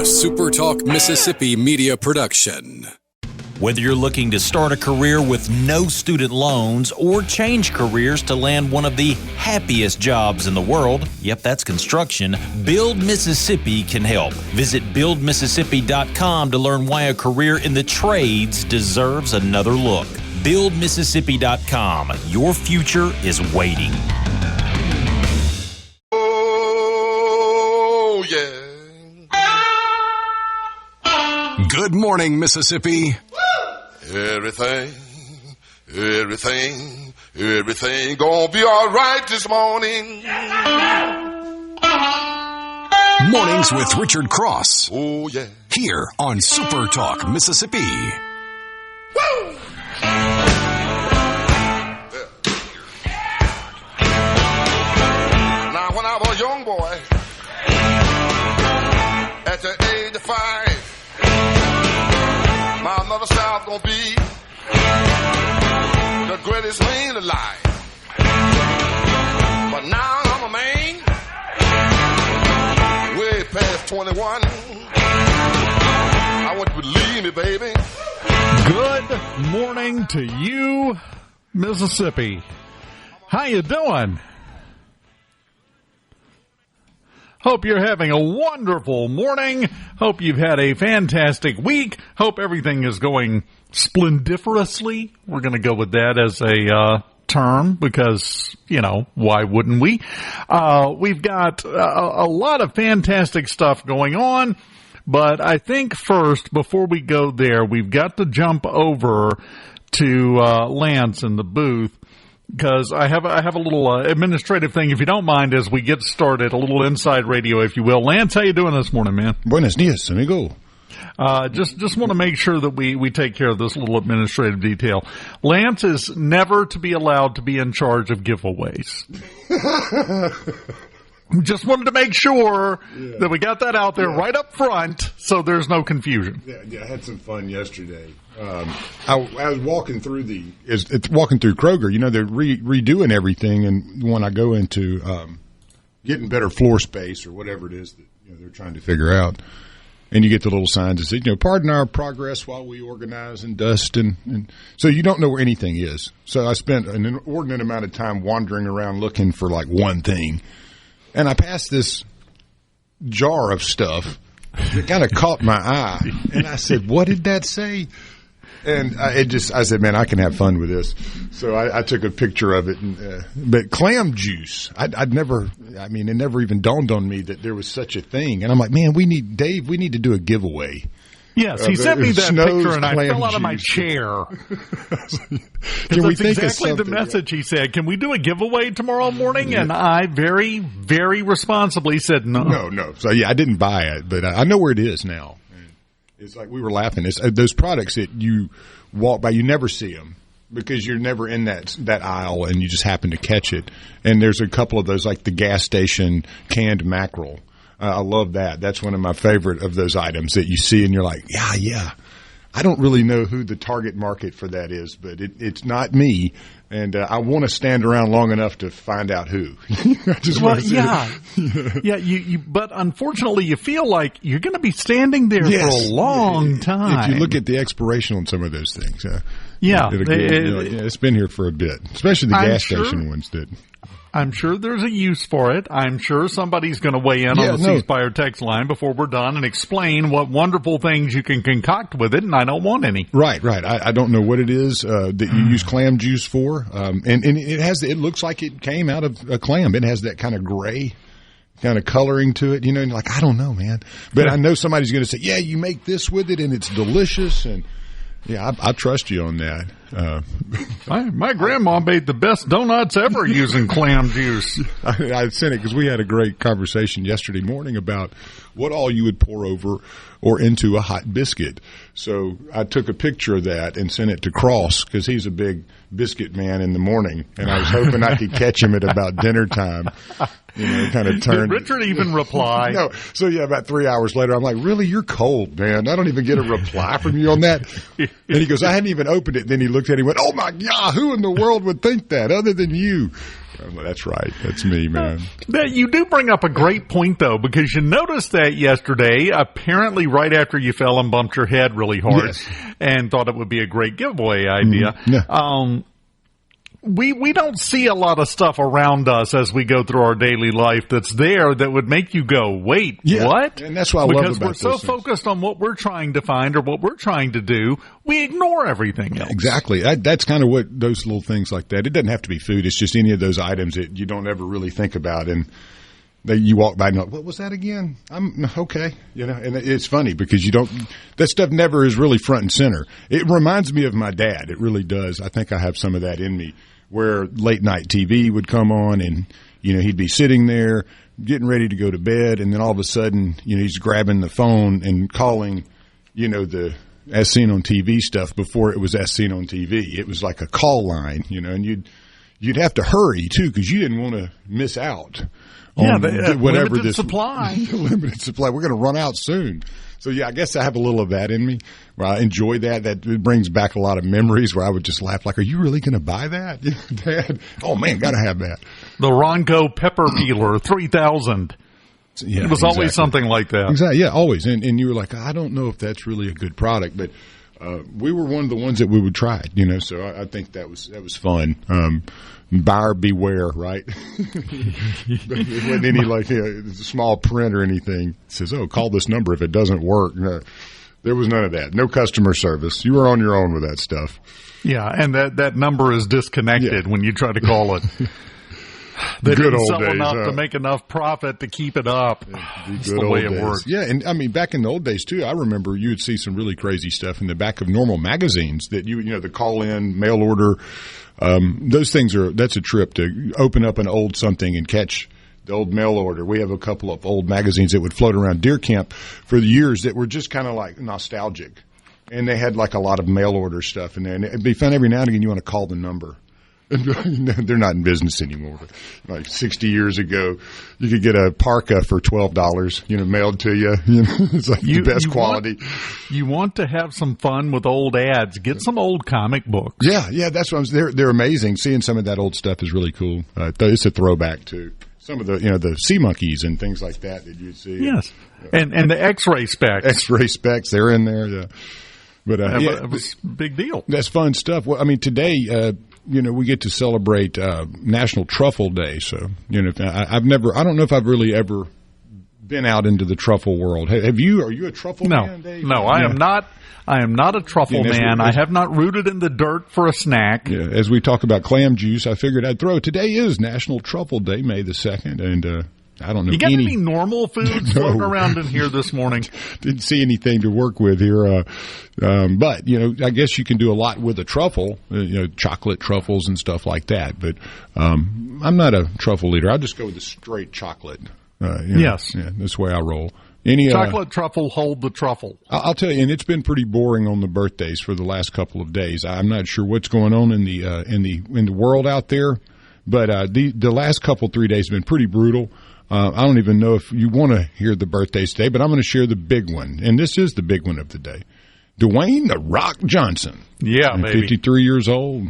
SuperTalk Mississippi media production. Whether you're looking to start a career with no student loans or change careers to land one of the happiest jobs in the world, yep, that's construction, Build Mississippi can help. Visit buildmississippi.com to learn why a career in the trades deserves another look. Buildmississippi.com. Your future is waiting. Oh, yeah. Good morning, Mississippi. Everything gonna be all right this morning. Mornings with Richard Cross. Oh, yeah. Here on SuperTalk Mississippi. Woo! Now, when I was a young boy, at the age of 5, my mother said I was gonna be the greatest man alive. But now I'm a man, way past 21. I want you to believe me, baby. Good morning to you, Mississippi. How you doing? Hope you're having a wonderful morning. Hope you've had a fantastic week. Hope everything is going splendiferously. We're going to go with that as a term because, you know, why wouldn't we? We've got a lot of fantastic stuff going on. But I think first, before we go there, we've got to jump over to Lance in the booth. Because I have a little administrative thing, if you don't mind, as we get started, a little inside radio, if you will. Lance, how you doing this morning, man? Buenos dias, amigo. Just want to make sure that we take care of this little administrative detail. Lance is never to be allowed to be in charge of giveaways. Just wanted to make sure that we got that out there right up front so there's no confusion. Yeah, I had some fun yesterday. I was walking through walking through Kroger. You know, they're redoing everything, and when I go into getting better floor space or whatever it is that they're trying to figure out, and you get the little signs that say, pardon our progress while we organize and dust, and so you don't know where anything is. So I spent an inordinate amount of time wandering around looking for like one thing. And I passed this jar of stuff that kind of caught my eye. And I said, what did that say? And I said, man, I can have fun with this. So I took a picture of it. But clam juice, it never even dawned on me that there was such a thing. And I'm like, man, we need to do a giveaway. Yes, he sent me that picture, and I fell out of my chair. That's exactly the message he said. Can we do a giveaway tomorrow morning? And I very, very responsibly said no. No. So, I didn't buy it, but I know where it is now. It's like we were laughing. It's those products that you walk by, you never see them because you're never in that aisle, and you just happen to catch it. And there's a couple of those, like the gas station canned mackerel. I love that. That's one of my favorite of those items that you see and you're like, yeah. I don't really know who the target market for that is, but it's not me. And I want to stand around long enough to find out who. But unfortunately, you feel like you're going to be standing there for a long time. If you look at the expiration on some of those things, it's been here for a bit, especially the gas station ones did. I'm sure there's a use for it. I'm sure somebody's going to weigh in on the ceasefire text line before we're done and explain what wonderful things you can concoct with it, and I don't want any. Right. I don't know what it is that you use clam juice for, and it looks like it came out of a clam. It has that kind of gray kind of coloring to it, and you're like, I don't know, man. But I know somebody's going to say, yeah, you make this with it, and it's delicious, and yeah, I trust you on that. My grandma made the best donuts ever using clam juice. I sent it because we had a great conversation yesterday morning about what all you would pour over or into a hot biscuit. So I took a picture of that and sent it to Cross because he's a big biscuit man in the morning, and I was hoping I could catch him at about dinner time. Kind of turned. Did Richard even reply? No. So, about 3 hours later, I'm like, really, you're cold, man. I don't even get a reply from you on that. And he goes, I hadn't even opened it. Then he looked at him and went, "Oh my God, who in the world would think that other than you?" Well, that's right. That's me, man. You do bring up a great point, though, because you noticed that yesterday, apparently right after you fell and bumped your head really hard and thought it would be a great giveaway idea. We don't see a lot of stuff around us as we go through our daily life that's there that would make you go, wait, what? And that's what I love about because we're so focused on what we're trying to find or what we're trying to do, we ignore everything else. Exactly. That's kind of what those little things like that. It doesn't have to be food. It's just any of those items that you don't ever really think about. And you walk by and go, what was that again? I'm okay. And it's funny because that stuff never is really front and center. It reminds me of my dad. It really does. I think I have some of that in me. Where late night TV would come on and, he'd be sitting there getting ready to go to bed. And then all of a sudden, he's grabbing the phone and calling, the As Seen on TV stuff before it was As Seen on TV. It was like a call line, and you'd have to hurry too because you didn't want to miss out on whatever limited supply. Limited supply. We're going to run out soon. So, I guess I have a little of that in me. I enjoy that. That it brings back a lot of memories where I would just laugh like, are you really going to buy that, Dad? Oh, man, got to have that. The Ronco Pepper Peeler, 3,000. It was always something like that. Exactly, yeah, always. And you were like, I don't know if that's really a good product, but we were one of the ones that we would try it, so I think that was fun. Buyer beware, right? It wasn't any small print or anything. It says, call this number if it doesn't work. No, there was none of that. No customer service. You were on your own with that stuff. Yeah, and that number is disconnected when you try to call it. They didn't sell enough to make enough profit to keep it up. That's the way it works. Yeah, and I mean, back in the old days, too, I remember you would see some really crazy stuff in the back of normal magazines that the call-in, mail order, those things that's a trip to open up an old something and catch the old mail order. We have a couple of old magazines that would float around deer camp for the years that were just kind of like nostalgic. And they had like a lot of mail order stuff in there. And it'd be fun every now and again you want to call the number. They're not in business anymore. Like 60 years ago, you could get a parka for $12, mailed to you. It's like the best quality. You want to have some fun with old ads. Get some old comic books. Yeah, that's what they're amazing. Seeing some of that old stuff is really cool. It's a throwback to some of the the sea monkeys and things like that you'd see. Yes, and the X-ray specs. X-ray specs, they're in there. Yeah. But it was a big deal. That's fun stuff. Well, I mean, today. We get to celebrate National Truffle Day. So, I don't know if I've really ever been out into the truffle world. Have you? Are you a truffle man, Dave? No, I am not. I am not a truffle man. I have not rooted in the dirt for a snack. Yeah, as we talk about clam juice, I figured I'd throw. Today is National Truffle Day, May the 2nd, and I don't know. You got any normal foods floating around in here this morning? Didn't see anything to work with here. But, I guess you can do a lot with a truffle, chocolate truffles and stuff like that. But I'm not a truffle eater. I'll just go with the straight chocolate. Yes. Yeah, that's the way I roll. Chocolate truffle, hold the truffle. I'll tell you, and it's been pretty boring on the birthdays for the last couple of days. I'm not sure what's going on in the world out there, but the last 3 days have been pretty brutal. I don't even know if you want to hear the birthdays today, but I'm going to share the big one, and this is the big one of the day. Dwayne "The Rock" Johnson. Yeah, baby. 53 years old.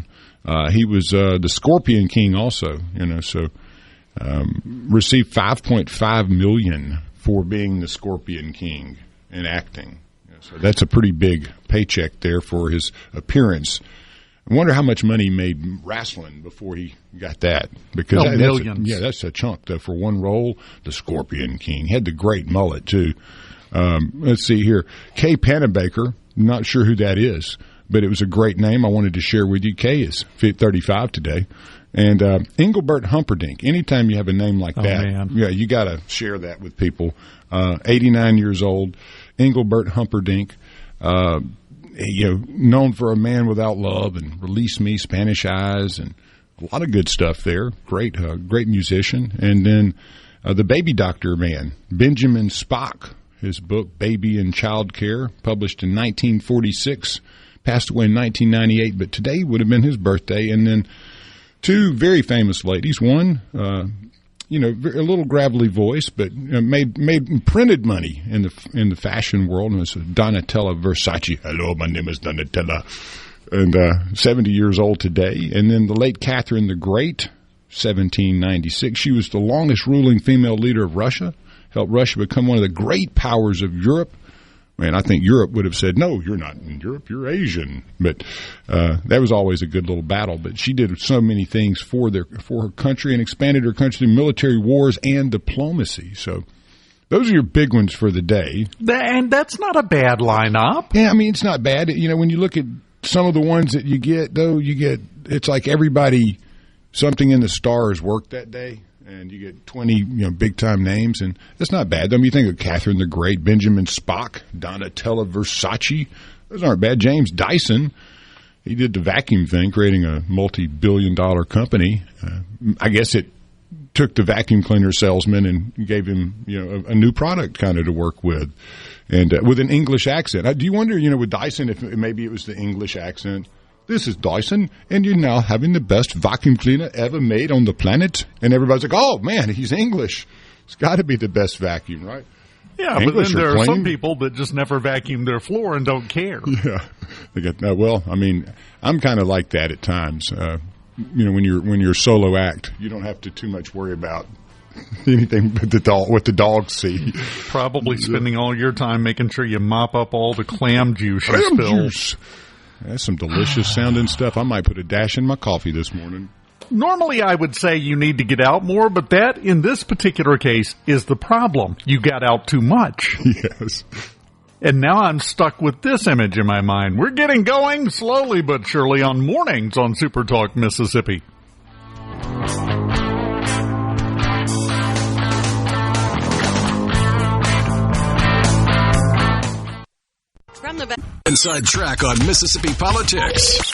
He was the Scorpion King also, received $5.5 million for being the Scorpion King and acting. So that's a pretty big paycheck there for his appearance. I wonder how much money he made wrestling before he got that. Because millions. That's a chunk though, for one role. The Scorpion King. Had the great mullet too. Let's see here. Kay Panabaker. Not sure who that is, but it was a great name I wanted to share with you. Kay is 35 today. And Engelbert Humperdinck. Anytime you have a name like that, man. Yeah, you got to share that with people. 89 years old. Engelbert Humperdinck. Known for A Man Without Love and Release Me, Spanish Eyes, and a lot of good stuff there. Great musician. And then the Baby Doctor man, Benjamin Spock, his book Baby and Child Care, published in 1946, passed away in 1998, but today would have been his birthday. And then two very famous ladies, one a little gravelly voice, but made printed money in the fashion world. And it's Donatella Versace. Hello, my name is Donatella. and 70 years old today. And then the late Catherine the Great, 1796. She was the longest ruling female leader of Russia, helped Russia become one of the great powers of Europe. Man, I think Europe would have said, no, you're not in Europe, you're Asian. But that was always a good little battle. But she did so many things for her country and expanded her country through military wars and diplomacy. So those are your big ones for the day. And that's not a bad lineup. Yeah, I mean, it's not bad. You know, when you look at some of the ones that you get, though, it's like everybody, something in the stars worked that day. And you get 20, big-time names, and that's not bad. I mean, you think of Catherine the Great, Benjamin Spock, Donatella Versace. Those aren't bad. James Dyson, he did the vacuum thing, creating a multi-billion-dollar company. I guess it took the vacuum cleaner salesman and gave him, a new product kind of to work with, and with an English accent. Do you wonder, with Dyson, if maybe it was the English accent? This is Dyson, and you're now having the best vacuum cleaner ever made on the planet. And everybody's like, oh, man, he's English. It's got to be the best vacuum, right? Yeah, English, but then there are some people that just never vacuum their floor and don't care. Yeah. I'm kind of like that at times. When you're a solo act, you don't have to too much worry about anything but what the dogs see. Probably spending all your time making sure you mop up all the clam juice you spill. That's some delicious sounding stuff. I might put a dash in my coffee this morning. Normally, I would say you need to get out more, but that, in this particular case, is the problem. You got out too much. Yes. And now I'm stuck with this image in my mind. We're getting going slowly but surely on mornings on SuperTalk Mississippi. From the Inside track on Mississippi politics.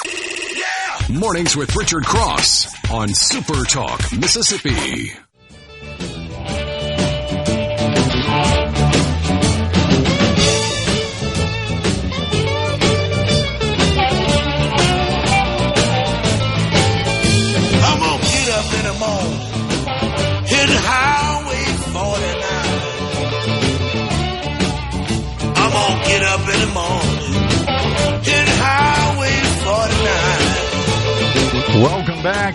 Yeah! Mornings with Richard Cross on SuperTalk Mississippi. I'm gonna get up in the morning, hit Highway 49. I'm gonna get up in the morning, hit Highway 49. Welcome back.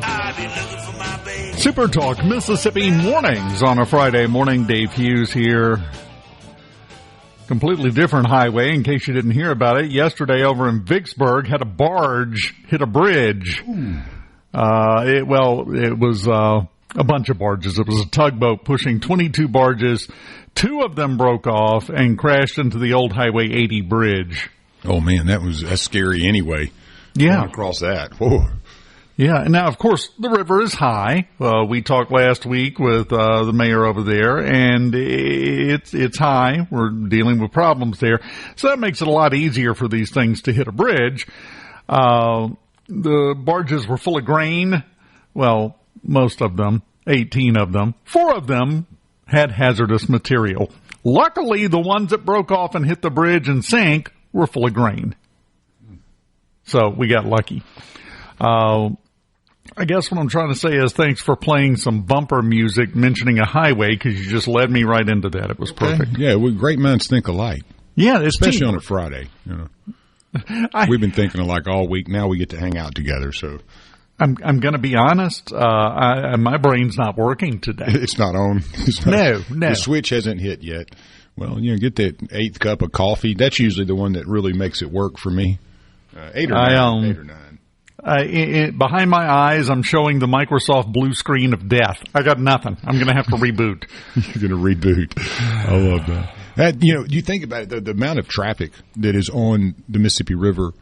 I be looking for my baby. SuperTalk Mississippi mornings on a Friday morning. Dave Hughes here. Completely different highway, in case you didn't hear about it. Yesterday over in Vicksburg, had a barge hit a bridge. It was a bunch of barges. It was a tugboat pushing 22 barges. 2 of them broke off and crashed into the old Highway 80 bridge. Oh, man, that's scary anyway. Yeah. Going across that. Whoa. Yeah, and now, of course, the river is high. We talked last week with the mayor over there, and it's high. We're dealing with problems there. So that makes it a lot easier for these things to hit a bridge. The barges were full of grain. Well, most of them, 18 of them. 4 of them had hazardous material. Luckily, the ones that broke off and hit the bridge and sank were full of grain. So we got lucky. I guess what I'm trying to say is thanks for playing some bumper music mentioning a highway, because you just led me right into that. It was perfect. Okay. Yeah, great minds think alike. Yeah, especially on a Friday. We've been thinking alike all week. Now we get to hang out together. So I'm going to be honest. My brain's not working today. It's not on. No. The switch hasn't hit yet. Well, get that 8th cup of coffee. That's usually the one that really makes it work for me. 8 or 9. 8 or 9. Behind my eyes, I'm showing the Microsoft blue screen of death. I got nothing. I'm going to have to reboot. You're going to reboot. I love that. You think about it, the amount of traffic that is on the Mississippi River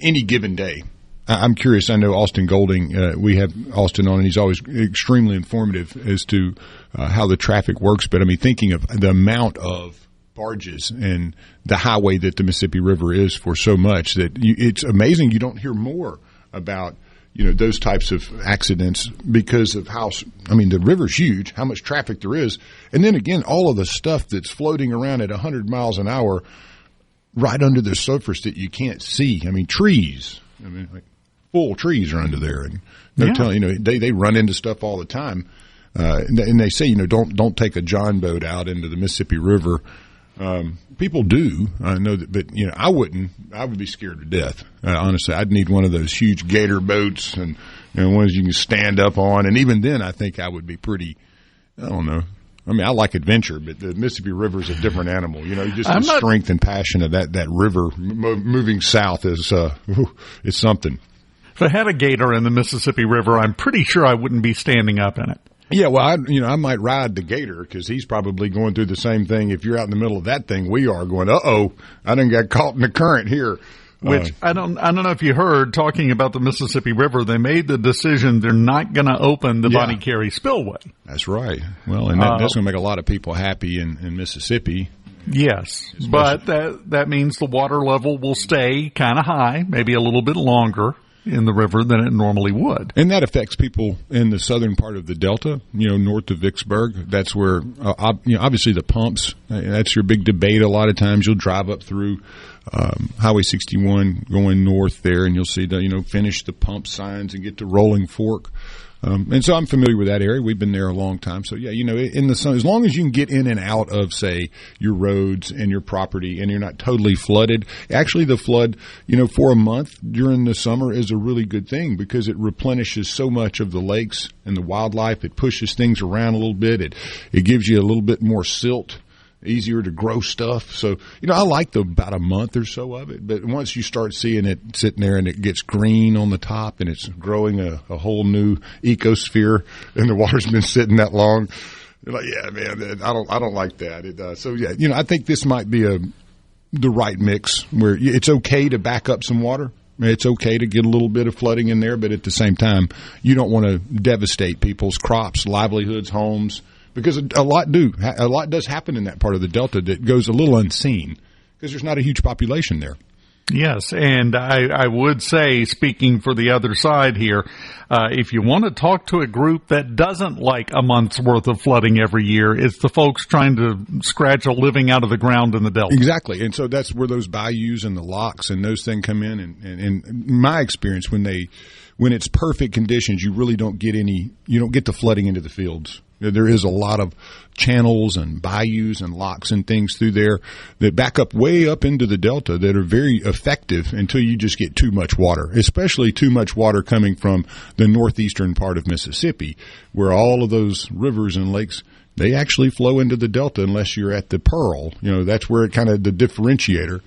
any given day. I'm curious. I know Austin Golding, we have Austin on, and he's always extremely informative as to how the traffic works. But, I mean, thinking of the amount of barges and the highway that the Mississippi River is for so much that it's amazing you don't hear more about, those types of accidents because of the river's huge, how much traffic there is. And then again, all of the stuff that's floating around at 100 miles an hour right under the surface that you can't see. I mean, trees, full trees are under there. And they run into stuff all the time. And they say, don't take a John boat out into the Mississippi River. People do. I know that, but I wouldn't. I would be scared to death. Honestly, I'd need one of those huge gator boats and ones you can stand up on. And even then, I think I would be pretty. I don't know. I mean, I like adventure, but the Mississippi River is a different animal. Just the strength and passion of that river moving south is something. If I had a gator in the Mississippi River, I'm pretty sure I wouldn't be standing up in it. Yeah, well, I might ride the gator because he's probably going through the same thing. If you're out in the middle of that thing, we are going, uh-oh, I done got caught in the current here. Which I don't know if you heard, talking about the Mississippi River, they made the decision they're not going to open the Bonnie Carey Spillway. That's right. Well, and that's going to make a lot of people happy in Mississippi. Yes, but that means the water level will stay kind of high, maybe a little bit longer in the river than it normally would. And that affects people in the southern part of the Delta, north of Vicksburg. That's where, obviously the pumps, that's your big debate. A lot of times you'll drive up through Highway 61 going north there, and you'll see finish the pump signs and get to Rolling Fork. And so I'm familiar with that area. We've been there a long time. So, yeah, in the sun, as long as you can get in and out of, say, your roads and your property and you're not totally flooded. Actually, the flood, for a month during the summer is a really good thing because it replenishes so much of the lakes and the wildlife. It pushes things around a little bit. It gives you a little bit more silt. Easier to grow stuff. So, I like about a month or so of it. But once you start seeing it sitting there and it gets green on the top and it's growing a whole new ecosphere and the water's been sitting that long, you're like, yeah, man, I don't like that. So, yeah, I think this might be the right mix where it's okay to back up some water. It's okay to get a little bit of flooding in there, but at the same time, you don't want to devastate people's crops, livelihoods, homes. Because a lot does happen in that part of the Delta that goes a little unseen because there's not a huge population there. Yes, and I would say, speaking for the other side here, if you want to talk to a group that doesn't like a month's worth of flooding every year, it's the folks trying to scratch a living out of the ground in the Delta. Exactly, and so that's where those bayous and the locks and those things come in. And in my experience, when it's perfect conditions, you really don't get the flooding into the fields. There is a lot of channels and bayous and locks and things through there that back up way up into the Delta that are very effective until you just get too much water, especially too much water coming from the northeastern part of Mississippi, where all of those rivers and lakes, they actually flow into the Delta unless you're at the Pearl. That's where it kind of the differentiator.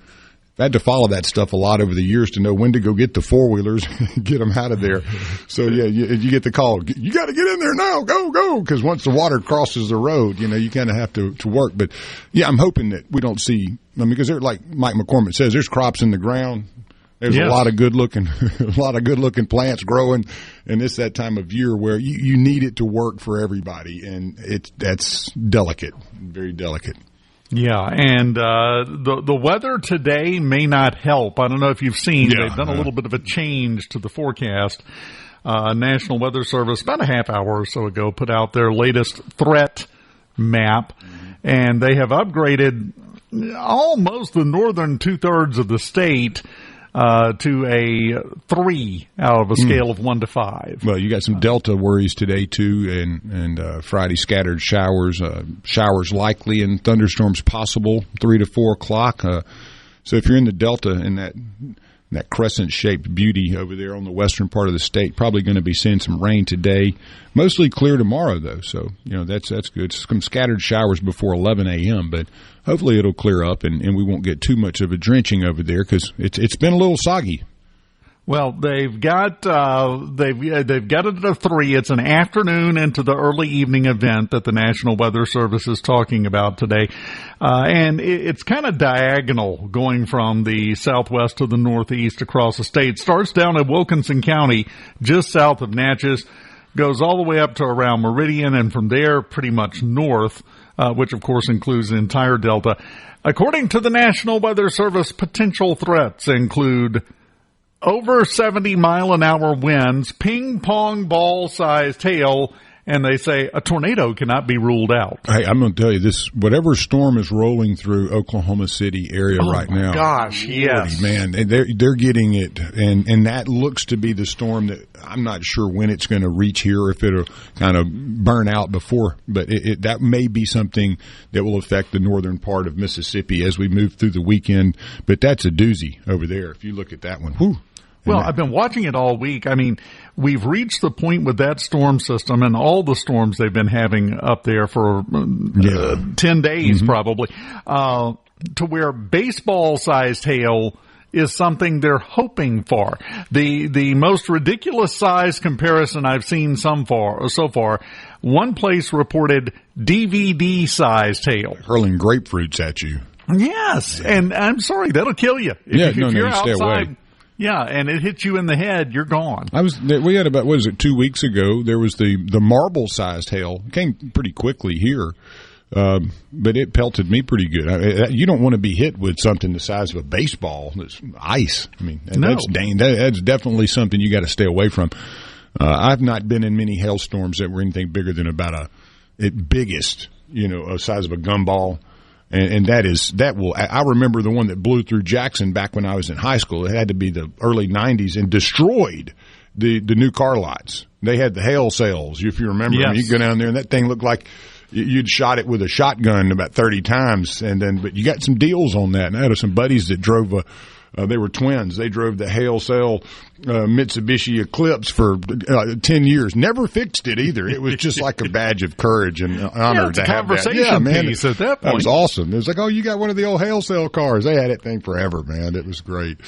I had to follow that stuff a lot over the years to know when to go get the four-wheelers and get them out of there. So, yeah, you get the call. You got to get in there now. Go. Because once the water crosses the road, you kind of have to work. But, yeah, I'm hoping that we don't see – because like Mike McCormick says, there's crops in the ground. There's a lot of good-looking plants growing, and it's that time of year where you need it to work for everybody, and that's delicate, very delicate. Yeah, and the weather today may not help. I don't know if you've seen, they've done a little bit of a change to the forecast. National Weather Service, about a half hour or so ago, put out their latest threat map, and they have upgraded almost the northern two-thirds of the state to a 3 out of a scale of 1 to 5. Well, you got some Delta worries today too, and Friday scattered showers, showers likely and thunderstorms possible 3 to 4 o'clock. So if you're in the Delta in that crescent-shaped beauty over there on the western part of the state, probably going to be seeing some rain today. Mostly clear tomorrow, though, so that's good. Some scattered showers before 11 a.m., but hopefully it'll clear up and we won't get too much of a drenching over there because it's been a little soggy. Well, they've got it at a 3. It's an afternoon into the early evening event that the National Weather Service is talking about today. And it's kind of diagonal going from the southwest to the northeast across the state. Starts down in Wilkinson County, just south of Natchez, goes all the way up to around Meridian, and from there pretty much north, which of course includes the entire Delta. According to the National Weather Service, potential threats include over 70-mile-an-hour winds, ping-pong ball-sized hail, and they say a tornado cannot be ruled out. Hey, I'm going to tell you this: whatever storm is rolling through Oklahoma City area right now, gosh, yes, man, they're getting it, and that looks to be the storm that I'm not sure when it's going to reach here, if it'll kind of burn out before, but that may be something that will affect the northern part of Mississippi as we move through the weekend. But that's a doozy over there. If you look at that one, whew. Well, I've been watching it all week. I mean, we've reached the point with that storm system and all the storms they've been having up there for 10 days probably, to where baseball-sized hail is something they're hoping for. The most ridiculous size comparison I've seen so far, one place reported DVD-sized hail. Hurling grapefruits at you. Yes, and I'm sorry, that'll kill you. If you're you outside, stay away. Yeah, and it hits you in the head, you're gone. We had about, 2 weeks ago, there was the marble-sized hail. It came pretty quickly here, but it pelted me pretty good. You don't want to be hit with something the size of a baseball. That's ice. I mean, that's definitely something you got to stay away from. I've not been in many hailstorms that were anything bigger than about biggest, a size of a gumball. And I remember the one that blew through Jackson back when I was in high school. It had to be the early 90s and destroyed the new car lots. They had the hail sales, if you remember. Yes. I mean, you go down there and that thing looked like you'd shot it with a shotgun about 30 times. But you got some deals on that. And I had some buddies that drove they were twins. They drove the hail sale Mitsubishi Eclipse for 10 years. Never fixed it either. It was just like a badge of courage and honor to have that. Yeah, man, piece at that point. That was awesome. It was like, oh, you got one of the old hail sale cars. They had that thing forever, man. It was great.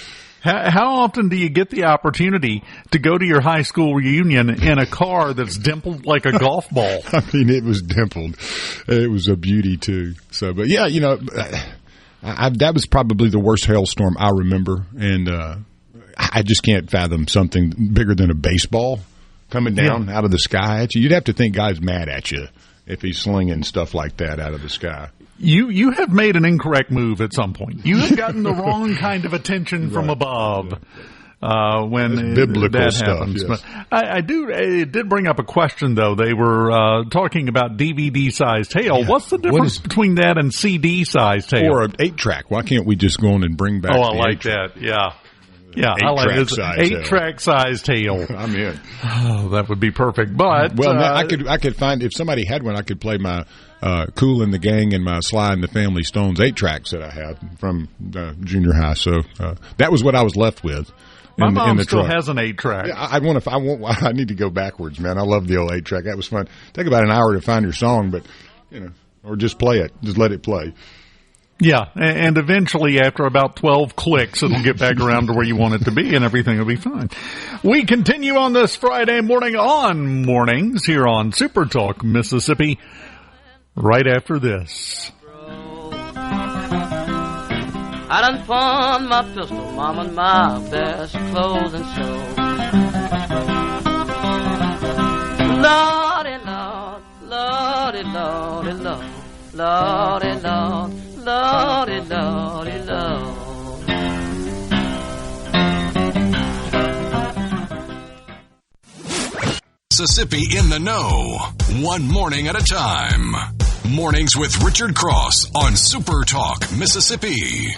How often do you get the opportunity to go to your high school reunion in a car that's dimpled like a golf ball? I mean, it was dimpled. It was a beauty, too. So, but yeah, that was probably the worst hailstorm I remember, and I just can't fathom something bigger than a baseball coming down out of the sky at you. You'd have to think God's mad at you if he's slinging stuff like that out of the sky. You have made an incorrect move at some point. You have gotten the wrong kind of attention from above. When biblical that stuff, happens. yes. But it did bring up a question, though. They were talking about DVD-sized hail. Yeah. What's the difference between that and CD-sized hail? Or an 8-track. Why can't we just go on and bring back I the like 8-track? that. Yeah, I like this 8-track sized hail. I'm in. Oh, that would be perfect. But I could find, if somebody had one, I could play my Kool and the Gang and my Sly and the Family Stones 8-tracks that I had from junior high. So that was what I was left with. My mom still has an 8-track. Yeah, I need to go backwards, man. I love the old 8-track. That was fun. Take about an hour to find your song, but or just play it. Just let it play. Yeah, and eventually, after about 12 clicks, it'll get back around to where you want it to be, and everything will be fine. We continue on this Friday morning on Mornings here on SuperTalk Mississippi. Right after this. I done pawned my pistol, mom, and my best clothes and so. Lordy, Lord, Lordy, Lordy, Lord, Lordy, Lord, Lordy, Lordy, Lord. Mississippi in the know. One morning at a time. Mornings with Richard Cross on SuperTalk Mississippi.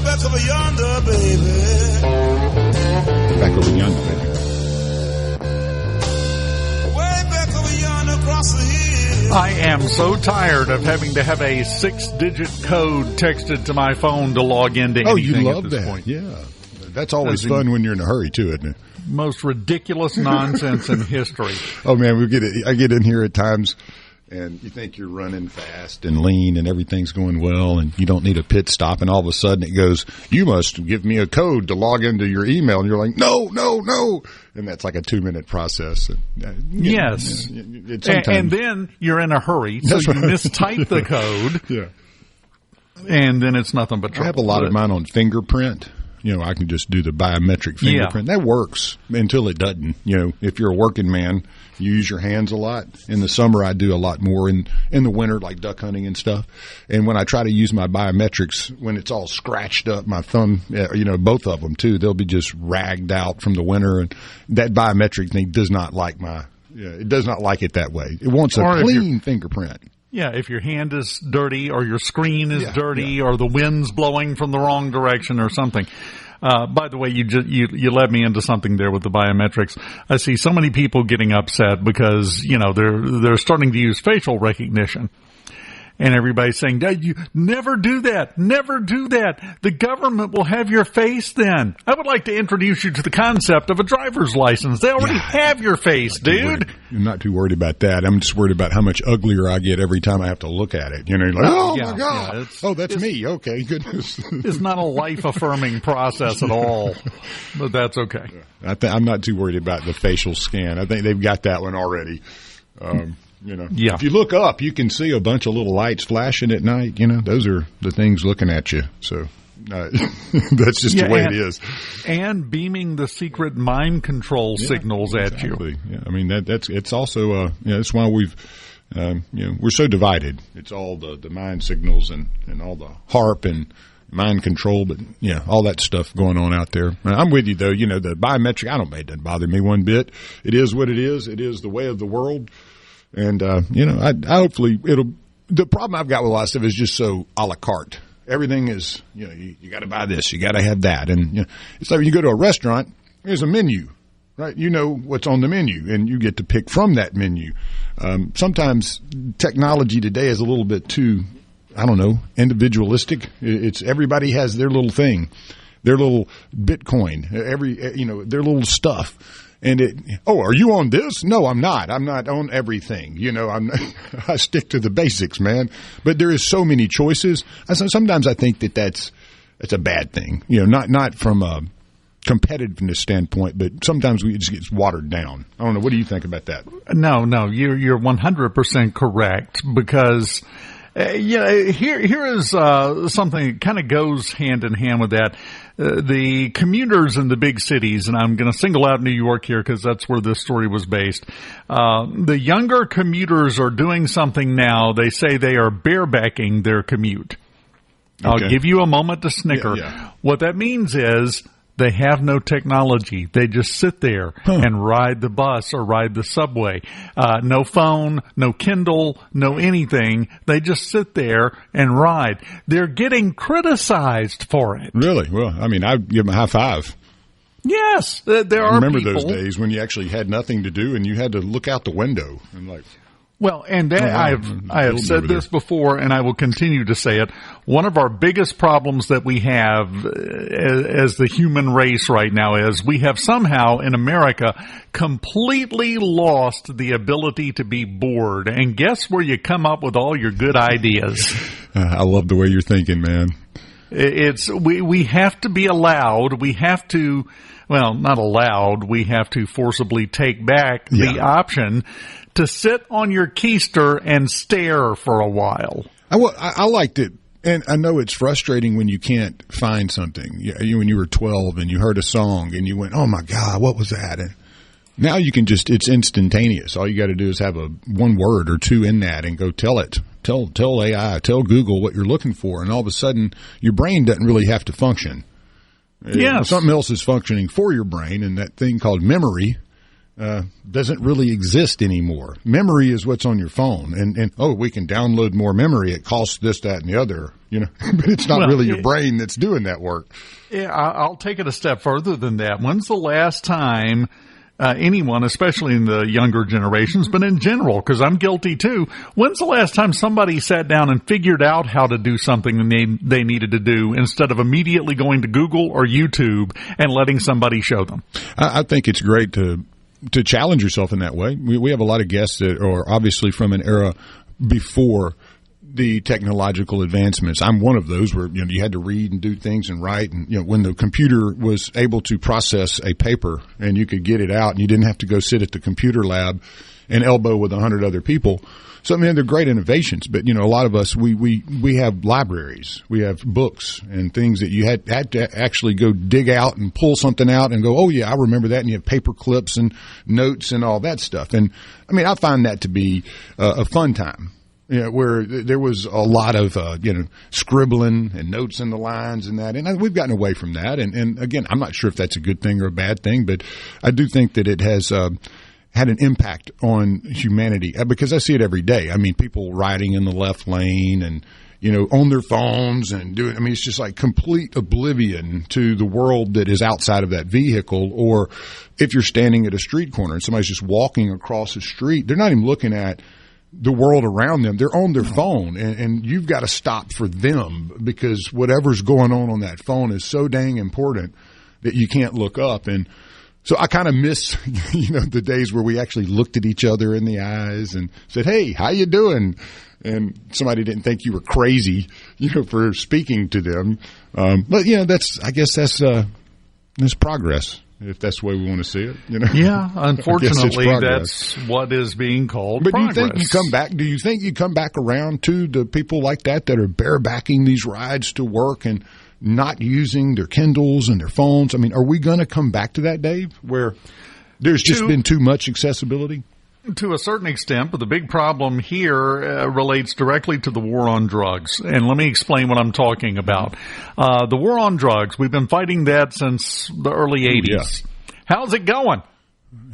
Back over yonder, baby. Back over yonder, baby. Way back over yonder across the hill. I am so tired of having to have a 6-digit code texted to my phone to log into anything. Oh, you love at this that. point. Yeah. That's always fun when you're in a hurry, too, isn't it? Most ridiculous nonsense in history. Oh, man, I get in here at times, and you think you're running fast and lean and everything's going well and you don't need a pit stop, and all of a sudden it goes, you must give me a code to log into your email, and you're like, no. And that's like a 2-minute process. Yes. And then you're in a hurry, so you mistype the code. Yeah. And then it's nothing but trouble. I have a lot of mine on fingerprint. I can just do the biometric fingerprint. That works until it doesn't. If you're a working man, you use your hands a lot. In the summer, I do a lot more. In the winter, like duck hunting and stuff. And when I try to use my biometrics, when it's all scratched up, my thumb, both of them too, they'll be just ragged out from the winter. And that biometric thing does not like it does not like it that way. It wants a clean fingerprint. Yeah, if your hand is dirty or your screen is dirty or the wind's blowing from the wrong direction or something. By the way, you led me into something there with the biometrics. I see so many people getting upset because, they're starting to use facial recognition. And everybody's saying, you never do that. Never do that. The government will have your face then. I would like to introduce you to the concept of a driver's license. They already have your face, dude. I'm not too worried about that. I'm just worried about how much uglier I get every time I have to look at it. You're like, my God. That's me. Okay, goodness. It's not a life-affirming process at all, but that's okay. I'm not too worried about the facial scan. I think they've got that one already. If you look up, you can see a bunch of little lights flashing at night. Those are the things looking at you. So that's just the way it is. And beaming the secret mind control signals at you. Yeah, I mean it's also that's why we've we're so divided. It's all the mind signals and all the HARP and mind control, but all that stuff going on out there. I'm with you though. The biometric, it doesn't bother me one bit. It is what it is. It is the way of the world. And, I hopefully the problem I've got with a lot of stuff is just so a la carte. Everything is, you got to buy this, you got to have that. And, it's like when you go to a restaurant, there's a menu, right? You know what's on the menu and you get to pick from that menu. Sometimes technology today is a little bit too, individualistic. It's everybody has their little thing, their little Bitcoin, their little stuff. And are you on this? No, I'm not. I'm not on everything. I stick to the basics, man. But there is so many choices. Sometimes I think that's a bad thing. Not from a competitiveness standpoint, but sometimes it just gets watered down. I don't know. What do you think about that? No, you're 100% correct because. Here is something that kind of goes hand in hand with that. The commuters in the big cities, and I'm going to single out New York here because that's where this story was based. The younger commuters are doing something now. They say they are barebacking their commute. Okay. I'll give you a moment to snicker. Yeah. What that means is they have no technology. They just sit there and ride the bus or ride the subway. No phone, no Kindle, no anything. They just sit there and ride. They're getting criticized for it. Really? Well, I'd give them a high five. Yes. There are people. I remember those days when you actually had nothing to do and you had to look out the window and like... Well, and I have said this before, and I will continue to say it. One of our biggest problems that we have as the human race right now is we have somehow in America completely lost the ability to be bored. And guess where you come up with all your good ideas? I love the way you're thinking, man. We have to be allowed. We have to. Well, not allowed. We have to forcibly take back the option to sit on your keister and stare for a while. I liked it, and I know it's frustrating when you can't find something. When you were 12 and you heard a song and you went, "Oh my God, what was that?" And now you can it's instantaneous. All you got to do is have one word or two in that and go tell it. Tell AI, tell Google what you're looking for, and all of a sudden your brain doesn't really have to function. Yes. Something else is functioning for your brain, and that thing called memory doesn't really exist anymore. Memory is what's on your phone, and we can download more memory. It costs this, that, and the other, but it's not really your brain that's doing that work. Yeah, I'll take it a step further than that. When's the last time anyone, especially in the younger generations, but in general, because I'm guilty too, when's the last time somebody sat down and figured out how to do something they needed to do instead of immediately going to Google or YouTube and letting somebody show them? I think it's great to challenge yourself in that way. We have a lot of guests that are obviously from an era before the technological advancements. I'm one of those where you had to read and do things and write, and when the computer was able to process a paper and you could get it out and you didn't have to go sit at the computer lab and elbow with 100 other people. So, I mean, they're great innovations, but, you know, a lot of us, we have libraries, we have books and things that you had to actually go dig out and pull something out and go, oh, yeah, I remember that. And you have paper clips and notes and all that stuff. And, I mean, I find that to be a fun time. You know, where there was a lot of, scribbling and notes in the lines and that. And we've gotten away from that. And again, I'm not sure if that's a good thing or a bad thing, but I do think that it has had an impact on humanity because I see it every day. I mean, people riding in the left lane and, you know, on their phones and doing, I mean, it's just like complete oblivion to the world that is outside of that vehicle. Or if you're standing at a street corner and somebody's just walking across the street, they're not even looking at the world around them. They're on their phone, and you've got to stop for them because whatever's going on that phone is so dang important that you can't look up. And so I kind of miss, you know, the days where we actually looked at each other in the eyes and said, hey, how you doing? And somebody didn't think you were crazy, you know, for speaking to them. But, you know, I guess that's progress. If that's the way we want to see it, you know. Yeah, unfortunately, that's what is being called progress. Do you think you come back around to the people like that are barebacking these rides to work and not using their Kindles and their phones? I mean, are we going to come back to that, Dave, where there's just been too much accessibility? To a certain extent, but the big problem here relates directly to the war on drugs. And let me explain what I'm talking about. The war on drugs, we've been fighting that since the early 80s. Yeah. How's it going?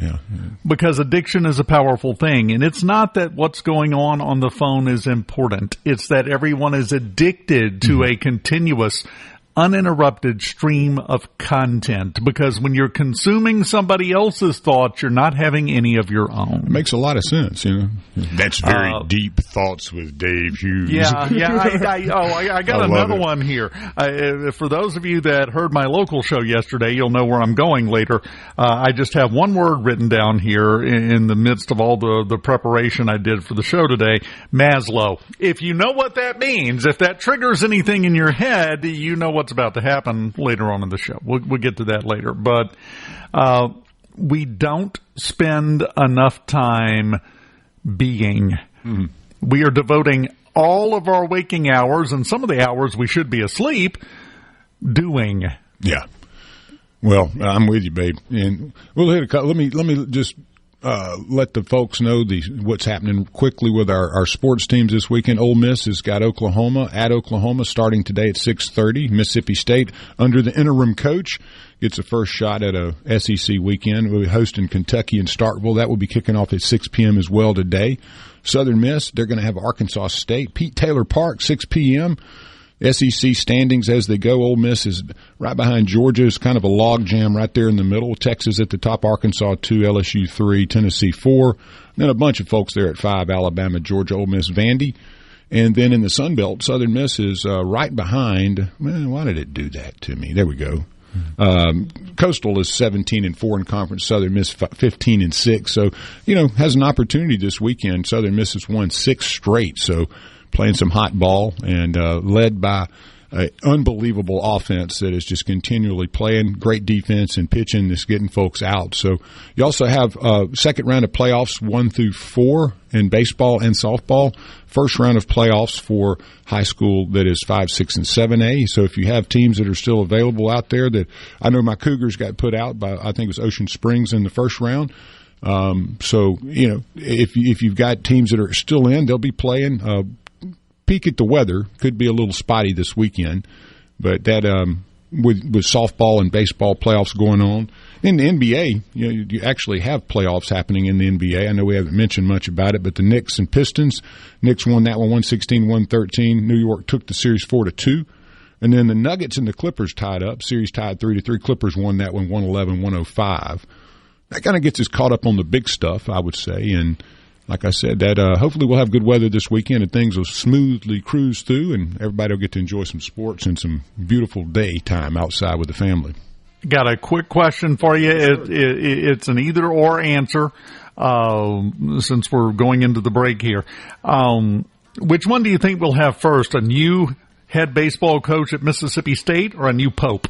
Yeah. Because addiction is a powerful thing. And it's not that what's going on the phone is important. It's that everyone is addicted to a continuous, uninterrupted stream of content, because when you're consuming somebody else's thoughts, you're not having any of your own. It makes a lot of sense, you know. That's very deep thoughts with Dave Hughes. Yeah. I got another one here. For those of you that heard my local show yesterday, you'll know where I'm going later. I just have one word written down here in the midst of all the preparation I did for the show today: Maslow. If you know what that means, if that triggers anything in your head, you know what's about to happen later on in the show. We'll get to that later. But we don't spend enough time being. Mm-hmm. We are devoting all of our waking hours, and some of the hours we should be asleep, doing. Yeah. Well, I'm with you, babe. And we'll hit a couple. Let me just let the folks know what's happening quickly with our sports teams this weekend. Ole Miss has got Oklahoma at Oklahoma starting today at 6:30. Mississippi State, under the interim coach, gets a first shot at a SEC weekend. We'll be hosting Kentucky and Starkville. That will be kicking off at 6 p.m. as well today. Southern Miss, they're going to have Arkansas State. Pete Taylor Park, 6 p.m. SEC standings as they go. Ole Miss is right behind Georgia. It's kind of a log jam right there in the middle. Texas at the top, Arkansas 2, LSU 3, Tennessee 4. And then a bunch of folks there at 5, Alabama, Georgia, Ole Miss, Vandy. And then in the Sun Belt, Southern Miss is right behind. Man, why did it do that to me? There we go. Coastal is 17-4 in conference. Southern Miss 15-6. So, you know, has an opportunity this weekend. Southern Miss has won 6 straight. So, playing some hot ball and led by an unbelievable offense that is just continually playing great defense and pitching that's getting folks out. So you also have second round of playoffs 1 through 4 in baseball and softball. First round of playoffs for high school that is 5, 6, and 7A. So if you have teams that are still available out there, that I know my Cougars got put out by, I think it was Ocean Springs in the first round. So, you know, if you've got teams that are still in, they'll be playing. Peek at the weather. Could be a little spotty this weekend, but that with softball and baseball playoffs going on in the NBA, you actually have playoffs happening in the NBA. I know we haven't mentioned much about it, but the Knicks and Pistons. Knicks won that one 116-113. New York took the series 4-2, and then the Nuggets and the Clippers tied up. Series tied 3-3. Clippers won that one 111-105. That kind of gets us caught up on the big stuff, I would say, and like I said, that hopefully we'll have good weather this weekend and things will smoothly cruise through and everybody will get to enjoy some sports and some beautiful daytime outside with the family. Got a quick question for you. It's an either-or answer since we're going into the break here. Which one do you think we'll have first, a new head baseball coach at Mississippi State or a new pope?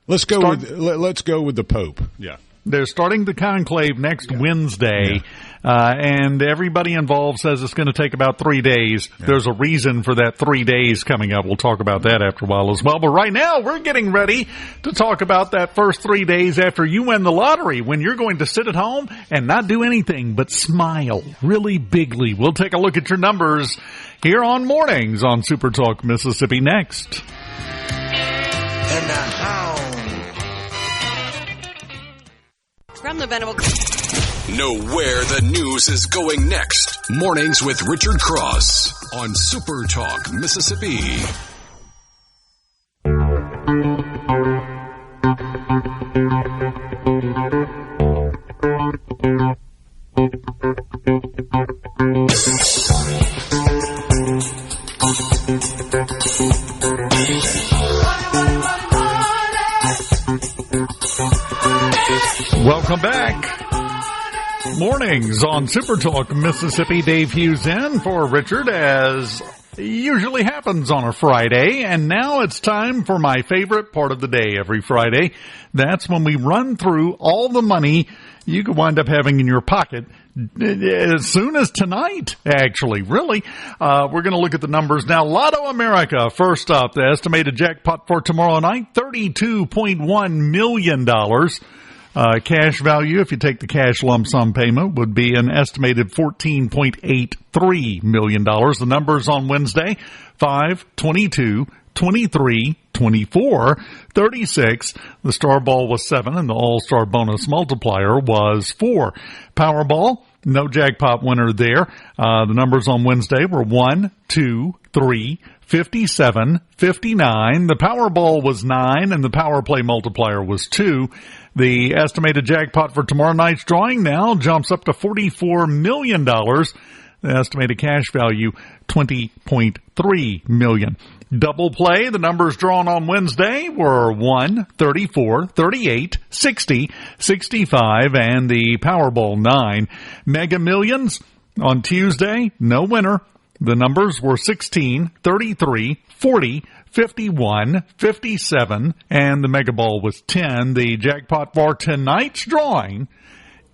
Let's Let's go with the Pope. Yeah. They're starting the conclave next Wednesday, and everybody involved says it's going to take about 3 days. Yeah. There's a reason for that 3 days coming up. We'll talk about that after a while as well. But right now, we're getting ready to talk about that first 3 days after you win the lottery, when you're going to sit at home and not do anything but smile really bigly. We'll take a look at your numbers here on Mornings on SuperTalk Mississippi next. And the hound. From the Venable. Know where the news is going next. Mornings with Richard Cross on SuperTalk Mississippi. Welcome back. Mornings on SuperTalk Mississippi. Dave Hughes in for Richard, as usually happens on a Friday. And now it's time for my favorite part of the day every Friday. That's when we run through all the money you could wind up having in your pocket as soon as tonight, actually. Really. We're going to look at the numbers now. Lotto America, first up, the estimated jackpot for tomorrow night, $32.1 million. Cash value, if you take the cash lump sum payment, would be an estimated $14.83 million. The numbers on Wednesday, 5, 22, 23, 24, 36. The star ball was 7, and the all-star bonus multiplier was 4. Powerball, no jackpot winner there. The numbers on Wednesday were 1, 2, 3, 57, 59. The Powerball was 9, and the Power Play multiplier was 2. The estimated jackpot for tomorrow night's drawing now jumps up to $44 million. The estimated cash value, $20.3 million. Double play, the numbers drawn on Wednesday were 1, 34, 38, 60, 65, and the Powerball 9. Mega Millions on Tuesday, no winner. The numbers were 16, 33, 40, 51, 57, and the Mega Ball was 10. The jackpot for tonight's drawing,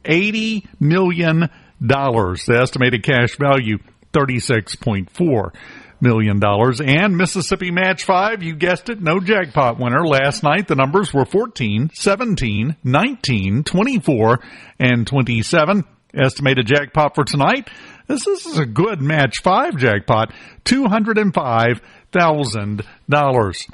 $80 million. The estimated cash value, $36.4 million. And Mississippi Match 5, you guessed it, no jackpot winner. Last night, the numbers were 14, 17, 19, 24, and 27. Estimated jackpot for tonight, this is a good Match 5 jackpot, $205,000.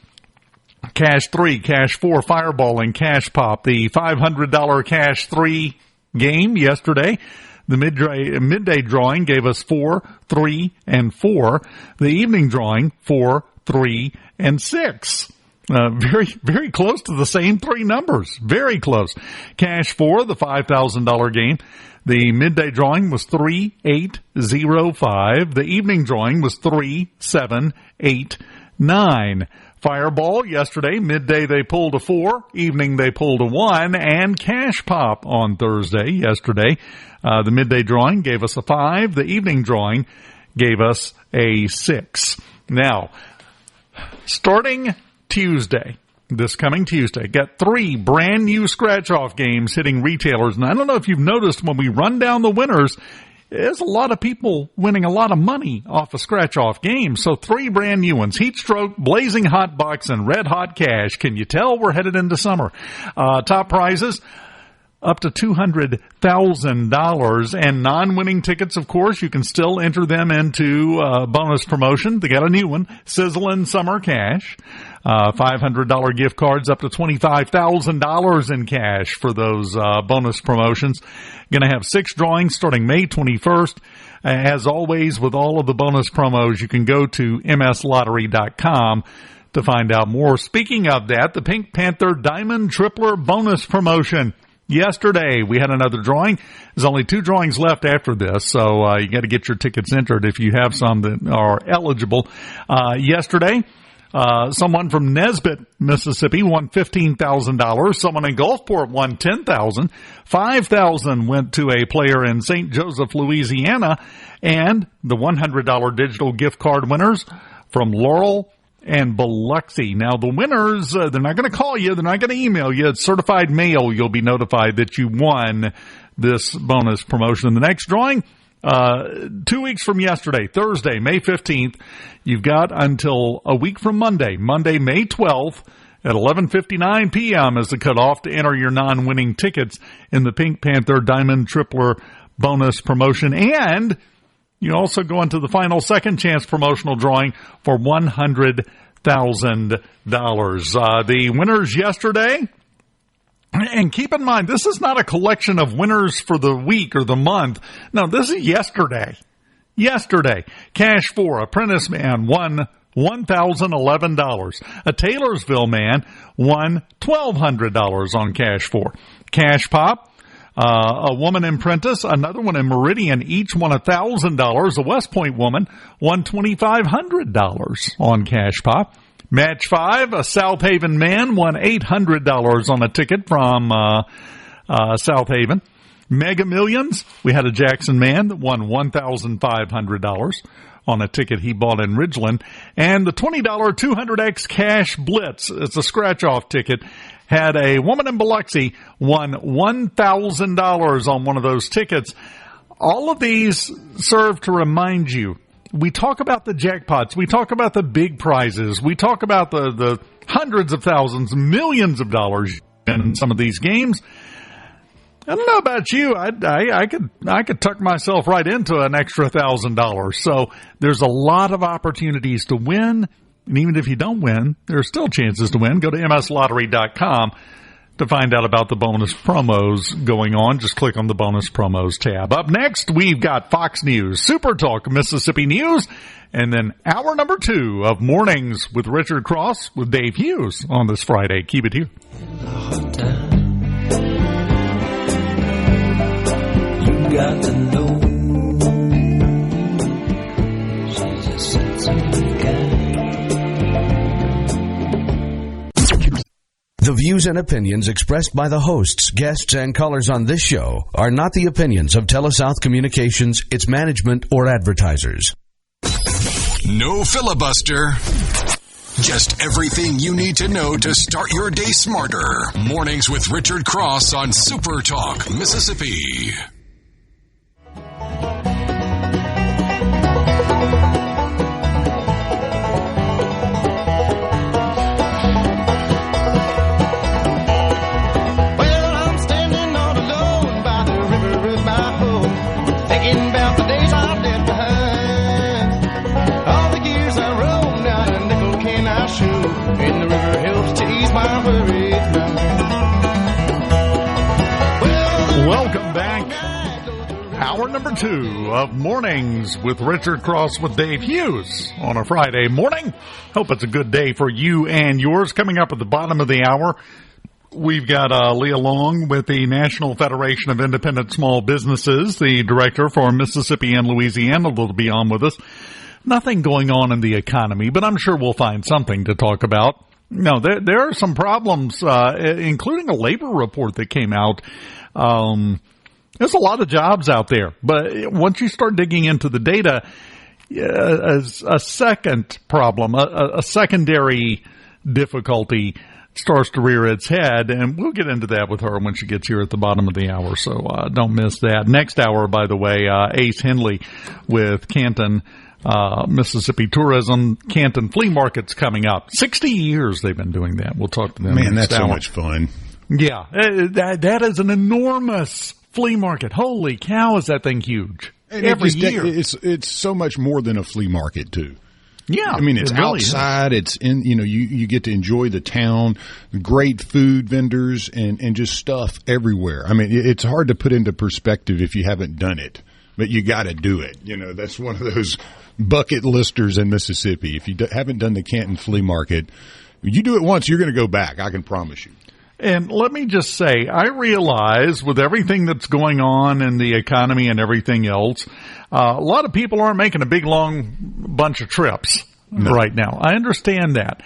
Cash 3, Cash 4, Fireball, and Cash Pop. The $500 Cash 3 game yesterday. The midday drawing gave us 4, 3, and 4. The evening drawing, 4, 3, and 6. Very, very close to the same three numbers. Very close. Cash 4, the $5,000 game. The midday drawing was 3, 8, 0, 5. The evening drawing was 3, 7, 8, 9. Fireball yesterday, midday they pulled a 4, evening they pulled a 1, and Cash Pop on Thursday yesterday. The midday drawing gave us a 5. The evening drawing gave us a 6. Now, starting Tuesday, this coming Tuesday, got 3 brand new scratch-off games hitting retailers. And I don't know if you've noticed when we run down the winners, there's a lot of people winning a lot of money off of scratch-off games. So 3 brand new ones, Heat Stroke, Blazing Hot Bucks, and Red Hot Cash. Can you tell we're headed into summer? Top prizes, up to $200,000, and non-winning tickets, of course, you can still enter them into bonus promotion. They got a new one, Sizzlin' Summer Cash. $500 gift cards up to $25,000 in cash for those bonus promotions. Going to have 6 drawings starting May 21st. As always, with all of the bonus promos, you can go to mslottery.com to find out more. Speaking of that, the Pink Panther Diamond Tripler bonus promotion. Yesterday, we had another drawing. There's only 2 drawings left after this, so you got to get your tickets entered if you have some that are eligible. Yesterday, someone from Nesbitt, Mississippi won $15,000. Someone in Gulfport won $10,000. $5,000 went to a player in St. Joseph, Louisiana. And the $100 digital gift card winners from Laurel and Biloxi. Now, the winners, they're not going to call you. They're not going to email you. It's certified mail. You'll be notified that you won this bonus promotion. In the next drawing, 2 weeks from yesterday, Thursday, May 15th, you've got until a week from Monday, May 12th, at 11:59 p.m. is the cutoff to enter your non-winning tickets in the Pink Panther Diamond Tripler bonus promotion. And you also go into the final second chance promotional drawing for $100,000. The winners yesterday, and keep in mind, this is not a collection of winners for the week or the month. No, this is yesterday. Yesterday, Cash 4, Apprentice Man won $1,011. A Taylorsville man won $1,200 on Cash 4. Cash Pop, a woman in Prentice, another one in Meridian, each won $1,000. A West Point woman won $2,500 on Cash Pop. Match 5, a South Haven man won $800 on a ticket from South Haven. Mega Millions, we had a Jackson man that won $1,500 on a ticket he bought in Ridgeland. And the $20 200X Cash Blitz, it's a scratch-off ticket, had a woman in Biloxi won $1,000 on one of those tickets. All of these serve to remind you, we talk about the jackpots, we talk about the big prizes, we talk about the hundreds of thousands, millions of dollars in some of these games. I don't know about you. I could tuck myself right into an extra $1,000. So there's a lot of opportunities to win. And even if you don't win, there are still chances to win. Go to mslottery.com to find out about the bonus promos going on. Just click on the bonus promos tab. Up next, we've got Fox News, SuperTalk, Mississippi News, and then hour number 2 of Mornings with Richard Cross with Dave Hughes on this Friday. Keep it here. Got to know she's a sensitive guy. The views and opinions expressed by the hosts, guests, and callers on this show are not the opinions of TeleSouth Communications, its management, or advertisers. No filibuster. Just everything you need to know to start your day smarter. Mornings with Richard Cross on Super Talk, Mississippi. Welcome back. Hour number 2 of Mornings with Richard Cross with Dave Hughes on a Friday morning. Hope it's a good day for you and yours. Coming up at the bottom of the hour, we've got Leah Long with the National Federation of Independent Small Businesses, the director for Mississippi and Louisiana, will be on with us. Nothing going on in the economy, but I'm sure we'll find something to talk about. No, there are some problems, including a labor report that came out. There's a lot of jobs out there, but once you start digging into the data, a second problem, a secondary difficulty starts to rear its head, and we'll get into that with her when she gets here at the bottom of the hour, so don't miss that. Next hour, by the way, Ace Henley with Canton Mississippi Tourism. Canton Flea Market's coming up. 60 years they've been doing that. We'll talk to them. Man, that's so much fun. Yeah, that is an enormous flea market. Holy cow, is that thing huge. And every year. It's so much more than a flea market, too. Yeah. I mean, it's really outside. It's in, you get to enjoy the town, great food vendors, and just stuff everywhere. I mean, it's hard to put into perspective if you haven't done it, but you got to do it. That's one of those bucket listers in Mississippi. If you haven't done the Canton Flea Market, you do it once, you're going to go back. I can promise you. And let me just say, I realize with everything that's going on in the economy and everything else, a lot of people aren't making a big, long bunch of trips right now. I understand that.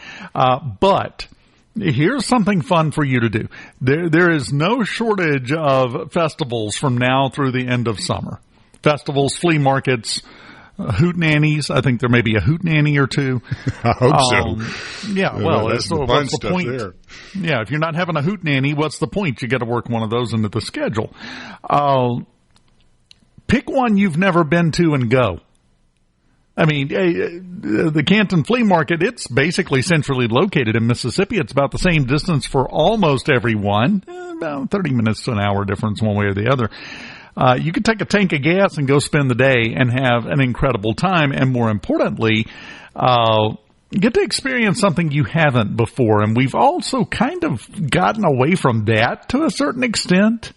But here's something fun for you to do. There is no shortage of festivals from now through the end of summer. Festivals, flea markets, hootenannies. I think there may be a hootenanny or two. I hope so. Yeah, well, that's the what's the stuff point? there. Yeah, if you're not having a hootenanny, what's the point? You got to work one of those into the schedule. Pick one you've never been to and go. I mean, the Canton Flea Market, it's basically centrally located in Mississippi. It's about the same distance for almost everyone, about 30 minutes to an hour difference one way or the other. You could take a tank of gas and go spend the day and have an incredible time, and more importantly, get to experience something you haven't before. And we've also kind of gotten away from that to a certain extent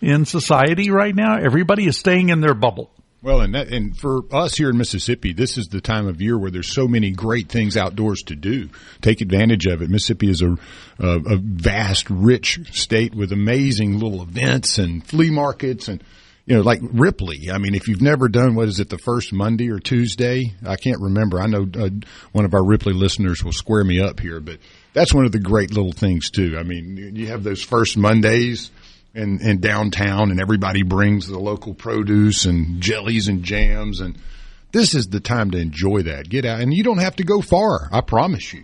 in society right now. Everybody is staying in their bubble. Well, and for us here in Mississippi, this is the time of year where there's so many great things outdoors to do. Take advantage of it. Mississippi is a vast, rich state with amazing little events and flea markets and, like Ripley. I mean, if you've never done, what is it, the first Monday or Tuesday? I can't remember. I know one of our Ripley listeners will square me up here, but that's one of the great little things, too. I mean, you have those first Mondays in downtown, and everybody brings the local produce and jellies and jams, and this is the time to enjoy that. Get out, and you don't have to go far. I promise you.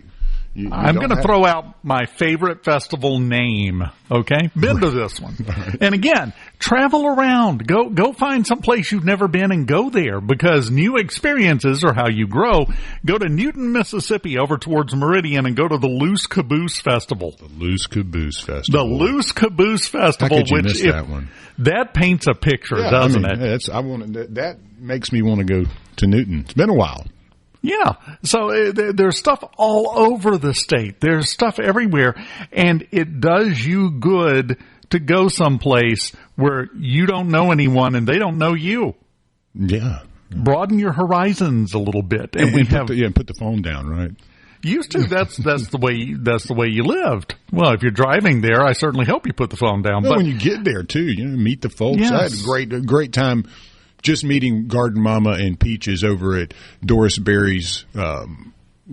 I'm going to throw out my favorite festival name, okay? Been to this one. Right. And again, travel around. Go find some place you've never been and go there, because new experiences are how you grow. Go to Newton, Mississippi, over towards Meridian, and go to the Loose Caboose Festival. The Loose Caboose Festival. The Loose Caboose Festival. How could you miss that one? That paints a picture, doesn't it? That makes me want to go to Newton. It's been a while. Yeah. So there's stuff all over the state. There's stuff everywhere. And it does you good to go someplace where you don't know anyone and they don't know you. Yeah. Broaden your horizons a little bit. And put the phone down, right? Used to. That's the way you lived. Well, if you're driving there, I certainly hope you put the phone down. Well, but when you get there too, meet the folks. Yes. I had a great time just meeting Garden Mama and Peaches over at Doris Berry's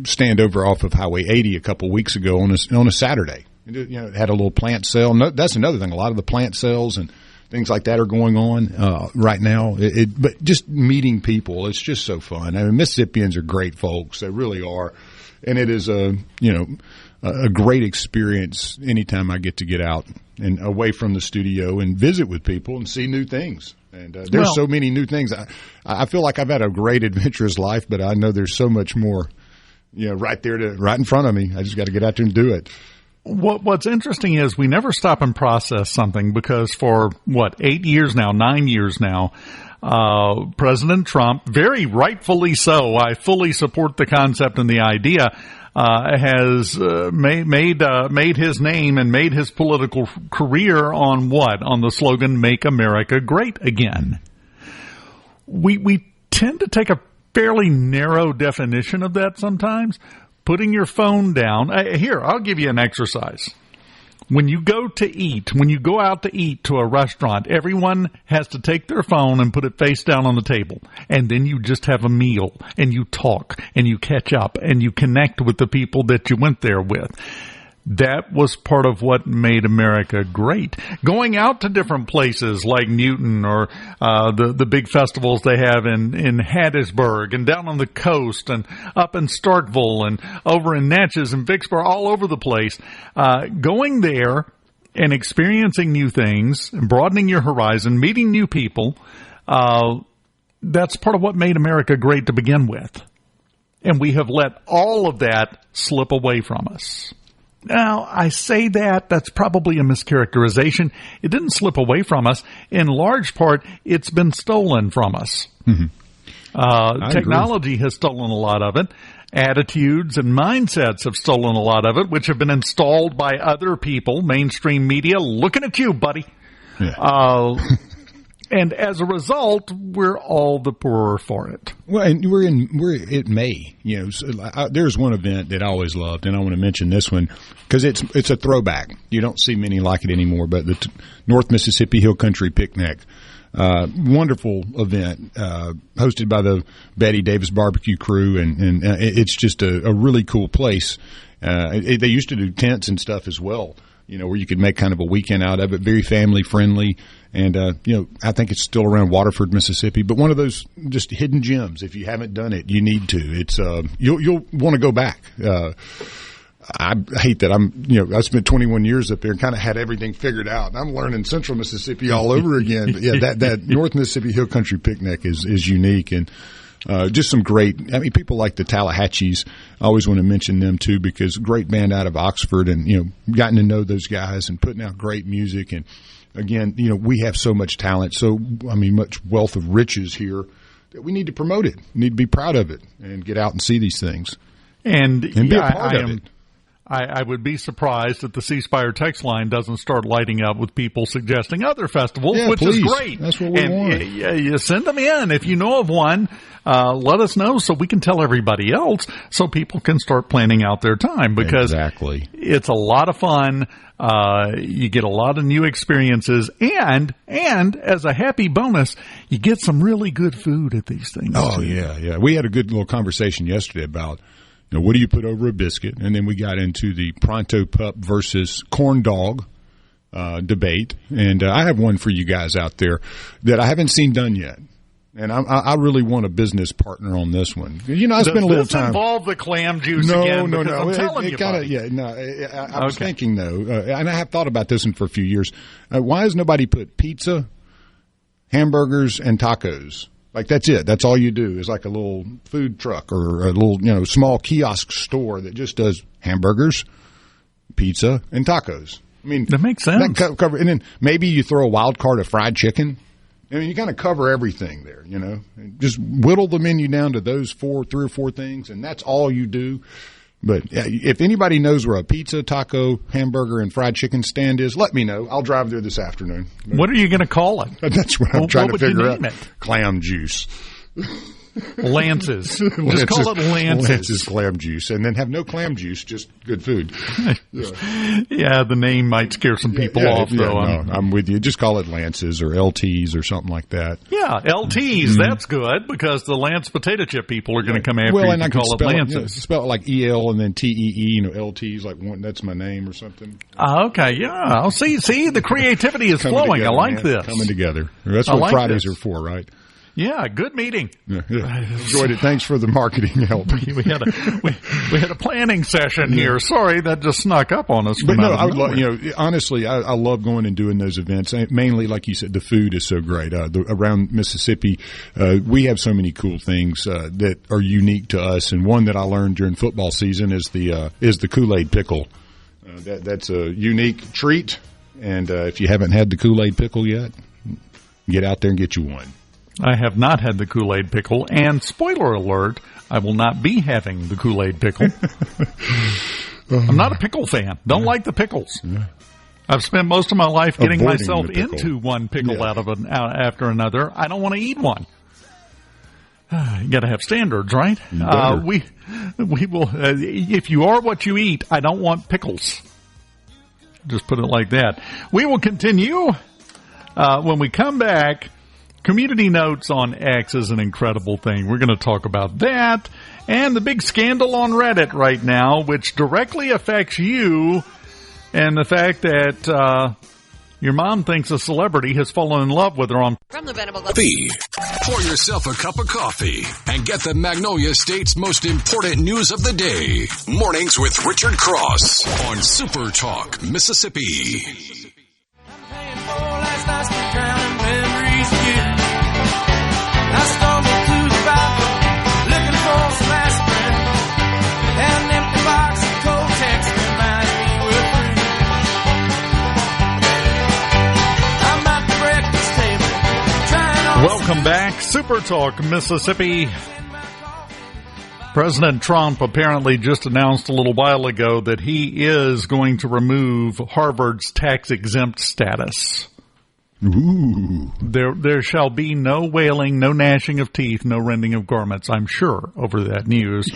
stand over off of Highway 80 a couple weeks ago on a Saturday. It had a little plant sale. No, that's another thing. A lot of the plant sales and things like that are going on right now. But just meeting people, it's just so fun. I mean, Mississippians are great folks. They really are, and it is a great experience anytime I get to get out and away from the studio and visit with people and see new things. And there's so many new things. I feel like I've had a great adventurous life, but I know there's so much more, right in front of me. I just got to get out there and do it. What's interesting is we never stop and process something, because for 9 years now, President Trump, very rightfully so, I fully support the concept and the idea, has made his name and made his political career on what? On the slogan, "Make America Great Again." We tend to take a fairly narrow definition of that sometimes. Putting your phone down. Here, I'll give you an exercise. When you go out to eat to a restaurant, everyone has to take their phone and put it face down on the table. And then you just have a meal, and you talk, and you catch up, and you connect with the people that you went there with. That was part of what made America great. Going out to different places like Newton or the big festivals they have in Hattiesburg and down on the coast and up in Starkville and over in Natchez and Vicksburg, all over the place. Going there and experiencing new things and broadening your horizon, meeting new people, that's part of what made America great to begin with. And we have let all of that slip away from us. Now, I say that's probably a mischaracterization. It didn't slip away from us. In large part, it's been stolen from us. Mm-hmm. Technology has stolen a lot of it. Attitudes and mindsets have stolen a lot of it, which have been installed by other people, mainstream media, looking at you, buddy. Yeah. And as a result, we're all the poorer for it. Well, and it may, there's one event that I always loved, and I want to mention this one because it's a throwback. You don't see many like it anymore, but the North Mississippi Hill Country Picnic, wonderful event, hosted by the Betty Davis Barbecue Crew, and it's just a really cool place. They used to do tents and stuff as well. where you could make kind of a weekend out of it, very family friendly. And, I think it's still around Waterford, Mississippi, but one of those just hidden gems. If you haven't done it, you need to. It's, you'll want to go back. I hate that I spent 21 years up there and kind of had everything figured out. And I'm learning Central Mississippi all over again. But yeah, that North Mississippi Hill Country Picnic is unique, and just some great, people like the Tallahatchies. I always want to mention them too, because great band out of Oxford, and, gotten to know those guys and putting out great music. And again, we have so much talent, much wealth of riches here that we need to promote it. We need to be proud of it and get out and see these things. And be a part of it. I would be surprised if the C Spire text line doesn't start lighting up with people suggesting other festivals, which please. is great. That's what we want. You send them in. If you know of one, let us know so we can tell everybody else, so people can start planning out their time, because exactly. It's a lot of fun. You get a lot of new experiences, and as a happy bonus, you get some really good food at these things. Oh, too. yeah. We had a good little conversation yesterday about, what do you put over a biscuit? And then we got into the Pronto Pup versus corn dog debate. And I have one for you guys out there that I haven't seen done yet. And I really want a business partner on this one. I spent a little time. Does this involve the clam juice again? No. I'm telling you, I was thinking, though, and I have thought about this one for a few years. Why has nobody put pizza, hamburgers, and tacos? Like, that's it. That's all you do is like a little food truck or a little, small kiosk store that just does hamburgers, pizza, and tacos. That makes sense. And then maybe you throw a wild card of fried chicken. You kind of cover everything there, Just whittle the menu down to those 3 or 4 things, and that's all you do. But if anybody knows where a pizza, taco, hamburger, and fried chicken stand is, let me know. I'll drive there this afternoon. What are you going to call it? That's what I'm trying to figure out. It? Clam juice. Lance's. Just call it Lance's. Lance's clam juice. And then have no clam juice, just good food. Yeah, the name might scare some people off, though. I'm with you. Just call it Lance's or LT's or something like that. Yeah, LT's, that's good, because the Lance potato chip people are going to come after you and call it Lance's. Spell it like EL and then TEE, LT's, like one, that's my name or something. Okay, yeah. See, the creativity is flowing. Together, I like this. Coming together. That's what Fridays are for, right? Yeah, good meeting. Yeah. Enjoyed it. Thanks for the marketing help. we had a planning session here. Sorry, that just snuck up on us. But no, I would honestly, I love going and doing those events. Mainly, like you said, the food is so great. Around Mississippi, we have so many cool things that are unique to us. And one that I learned during football season is the Kool-Aid pickle. That's a unique treat. And if you haven't had the Kool-Aid pickle yet, get out there and get you one. I have not had the Kool-Aid pickle, and spoiler alert, I will not be having the Kool-Aid pickle. I'm not a pickle fan. Don't like the pickles. Yeah. I've spent most of my life getting myself into one pickle after another. I don't want to eat one. You got to have standards, right? We will. If you are what you eat, I don't want pickles. Just put it like that. We will continue when we come back. Community notes on X is an incredible thing. We're going to talk about that and the big scandal on Reddit right now, which directly affects you, and the fact that your mom thinks a celebrity has fallen in love with her on From the Venable Pour yourself a cup of coffee and get the Magnolia State's most important news of the day. Mornings with Richard Cross on Super Talk, Mississippi. I stumbled through the bathroom looking for some aspirin, and an empty box of Kotex reminds me we're through. I'm at the breakfast table trying on. Welcome back, Super Talk, Mississippi. President Trump apparently just announced a little while ago that he is going to remove Harvard's tax-exempt status. Ooh. There shall be no wailing, no gnashing of teeth, no rending of garments, I'm sure, over that news.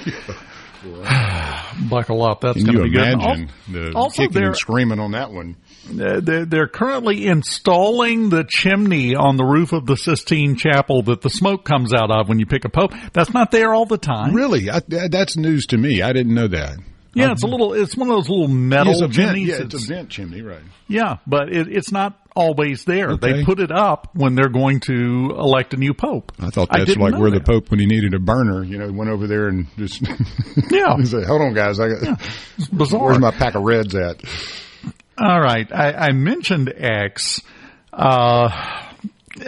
Yeah. Buckle up. That's going to be good. Imagine the kicking and screaming on that one. They're currently installing the chimney on the roof of the Sistine Chapel that the smoke comes out of when you pick a pope. That's not there all the time. Really? That's news to me. I didn't know that. Yeah, it's one of those little metal chimneys. It's a vent chimney, right? Yeah, but it's not always there. Okay. They put it up when they're going to elect a new pope. I thought that's like where the Pope, when he needed a burner, went over there and just he said, "Hold on, guys, it's bizarre. Where's my pack of Reds at?" All right, I mentioned X.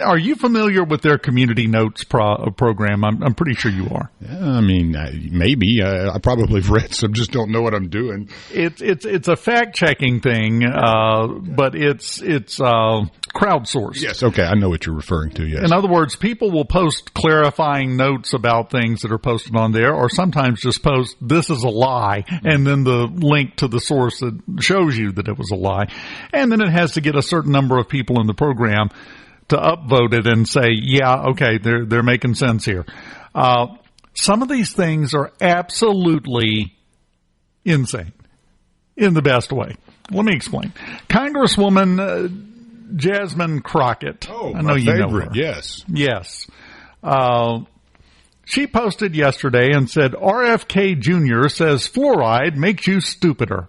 Are you familiar with their community notes program? I'm pretty sure you are. Yeah, I mean, maybe. I probably have read some, just don't know what I'm doing. It's a fact checking thing, but it's crowdsourced. Yes, okay, I know what you're referring to. Yes. In other words, people will post clarifying notes about things that are posted on there, or sometimes just post "this is a lie," and then the link to the source that shows you that it was a lie, and then it has to get a certain number of people in the program to upvote it and say, yeah, okay, they're making sense here. Some of these things are absolutely insane in the best way. Let me explain. Congresswoman Jasmine Crockett. Oh, I know you know her. Yes. Yes. She posted yesterday and said, RFK Jr. says fluoride makes you stupider.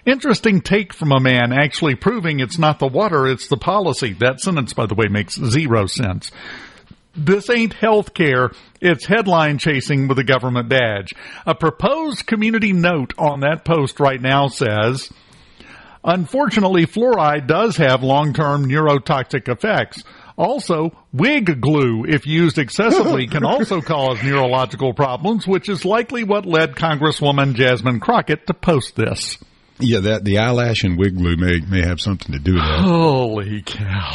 Interesting take from a man actually proving it's not the water, it's the policy. That sentence, by the way, makes zero sense. This ain't health care. It's headline chasing with a government badge. A proposed community note on that post right now says, unfortunately, fluoride does have long-term neurotoxic effects. Also, wig glue, if used excessively, can also cause neurological problems, which is likely what led Congresswoman Jasmine Crockett to post this. Yeah, the eyelash and wig glue may have something to do with that. Holy cow.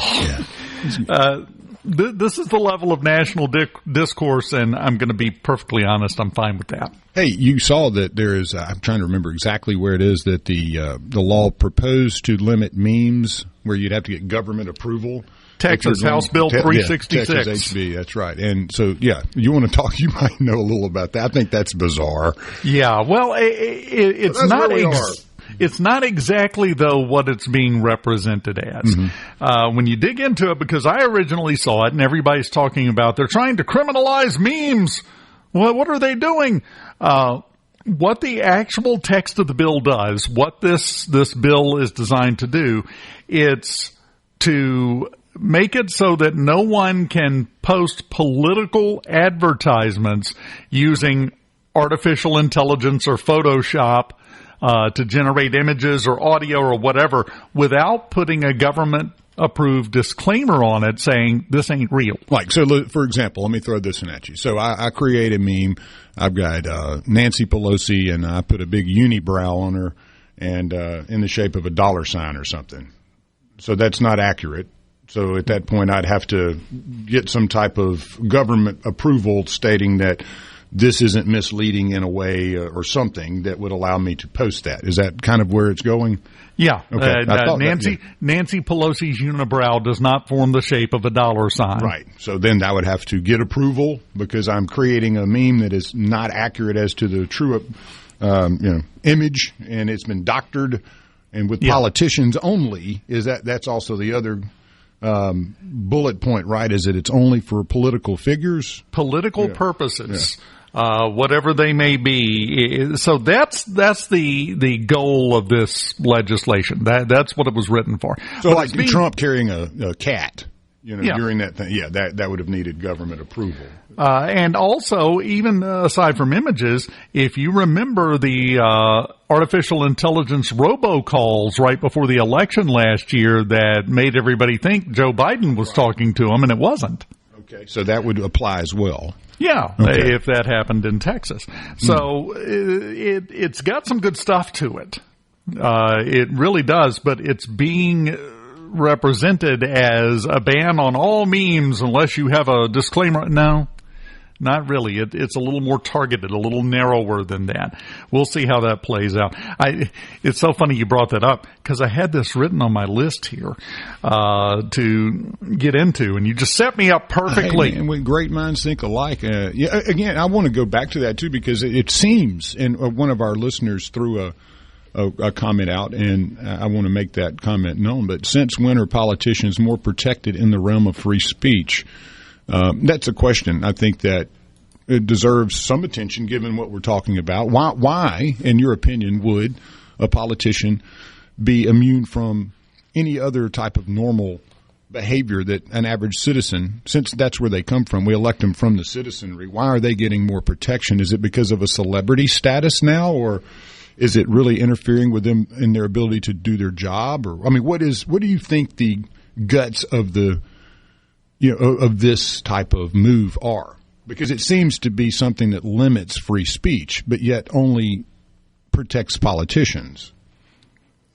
Yeah. This is the level of national discourse, and I'm going to be perfectly honest, I'm fine with that. Hey, you saw that there is, I'm trying to remember exactly where it is, that the law proposed to limit memes where you'd have to get government approval. Texas House Bill 366. Yeah, Texas HB, that's right. And so, yeah, you want to talk, you might know a little about that. I think that's bizarre. Yeah, well, it's not It's not exactly, though, what it's being represented as. Mm-hmm. When you dig into it, because I originally saw it, and everybody's talking about they're trying to criminalize memes. Well, what are they doing? What the actual text of the bill does, what this bill is designed to do, it's to make it so that no one can post political advertisements using artificial intelligence or Photoshop to generate images or audio or whatever without putting a government-approved disclaimer on it saying this ain't real. Like, so for example, let me throw this in at you. So I create a meme. I've got Nancy Pelosi, and I put a big unibrow on her and in the shape of a $sign or something. So that's not accurate. So at that point, I'd have to get some type of government approval stating that this isn't misleading in a way or something that would allow me to post that. Is that kind of where it's going? Yeah. Okay. Nancy Pelosi's unibrow does not form the shape of a $sign. Right. So then I would have to get approval because I'm creating a meme that is not accurate as to the true image, and it's been doctored. And with politicians only, that's also the other bullet point, right? Is that it's only for political figures? Political purposes. Yeah. Whatever they may be. So that's the goal of this legislation. That's what it was written for. So but like Trump carrying a cat, during that thing. Yeah, that would have needed government approval. And also, even aside from images, if you remember the artificial intelligence robocalls right before the election last year that made everybody think Joe Biden was talking to him, and it wasn't. Okay, so that would apply as well. Yeah, okay. If that happened in Texas. So it's got some good stuff to it. It really does, but it's being represented as a ban on all memes unless you have a disclaimer. No, not really. It's a little more targeted, a little narrower than that. We'll see how that plays out. It's so funny you brought that up because I had this written on my list here to get into, and you just set me up perfectly. Hey, man, when great minds think alike. Again, I want to go back to that too because it seems, and one of our listeners threw a comment out, and I want to make that comment known. But since when are politicians more protected in the realm of free speech? That's a question I think that it deserves some attention given what we're talking about. Why, in your opinion, would a politician be immune from any other type of normal behavior that an average citizen, since that's where they come from, we elect them from the citizenry, why are they getting more protection? Is it because of a celebrity status now, or is it really interfering with them in their ability to do their job? Or, I mean, what do you think the guts of of this type of move are? Because it seems to be something that limits free speech, but yet only protects politicians.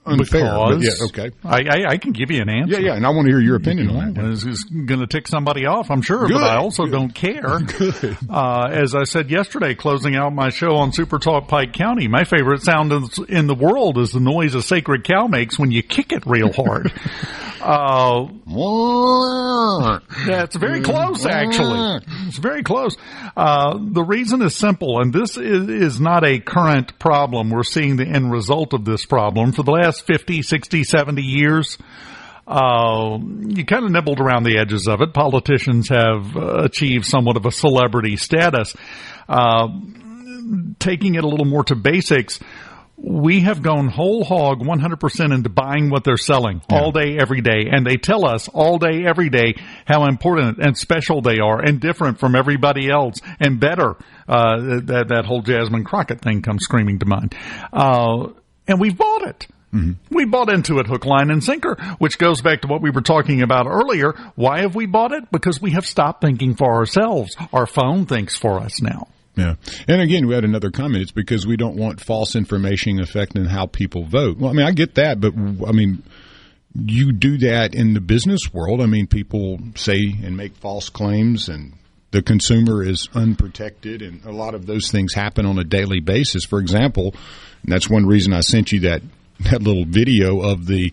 Unfair. But yeah, okay. I can give you an answer. Yeah, and I want to hear your opinion on that. This is going to tick somebody off, I'm sure, but I also don't care. Good. As I said yesterday, closing out my show on SuperTalk Pike County, my favorite sound in the world is the noise a sacred cow makes when you kick it real hard. That's very close, actually. It's very close. The reason is simple, and this is not a current problem. We're seeing the end result of this problem. For the last 50, 60, 70 years, you kind of nibbled around the edges of it. Politicians have achieved somewhat of a celebrity status. Taking it a little more to basics, we have gone whole hog 100% into buying what they're selling all day, every day. And they tell us all day, every day how important and special they are and different from everybody else and better. That whole Jasmine Crockett thing comes screaming to mind. And we've bought it. Mm-hmm. We bought into it hook, line, and sinker, which goes back to what we were talking about earlier. Why have we bought it? Because we have stopped thinking for ourselves. Our phone thinks for us now. Yeah. And again, we had another comment. It's because we don't want false information affecting how people vote. Well, I mean, I get that, but I mean, you do that in the business world. I mean, people say and make false claims, and the consumer is unprotected, and a lot of those things happen on a daily basis. For example, and that's one reason I sent you that little video of the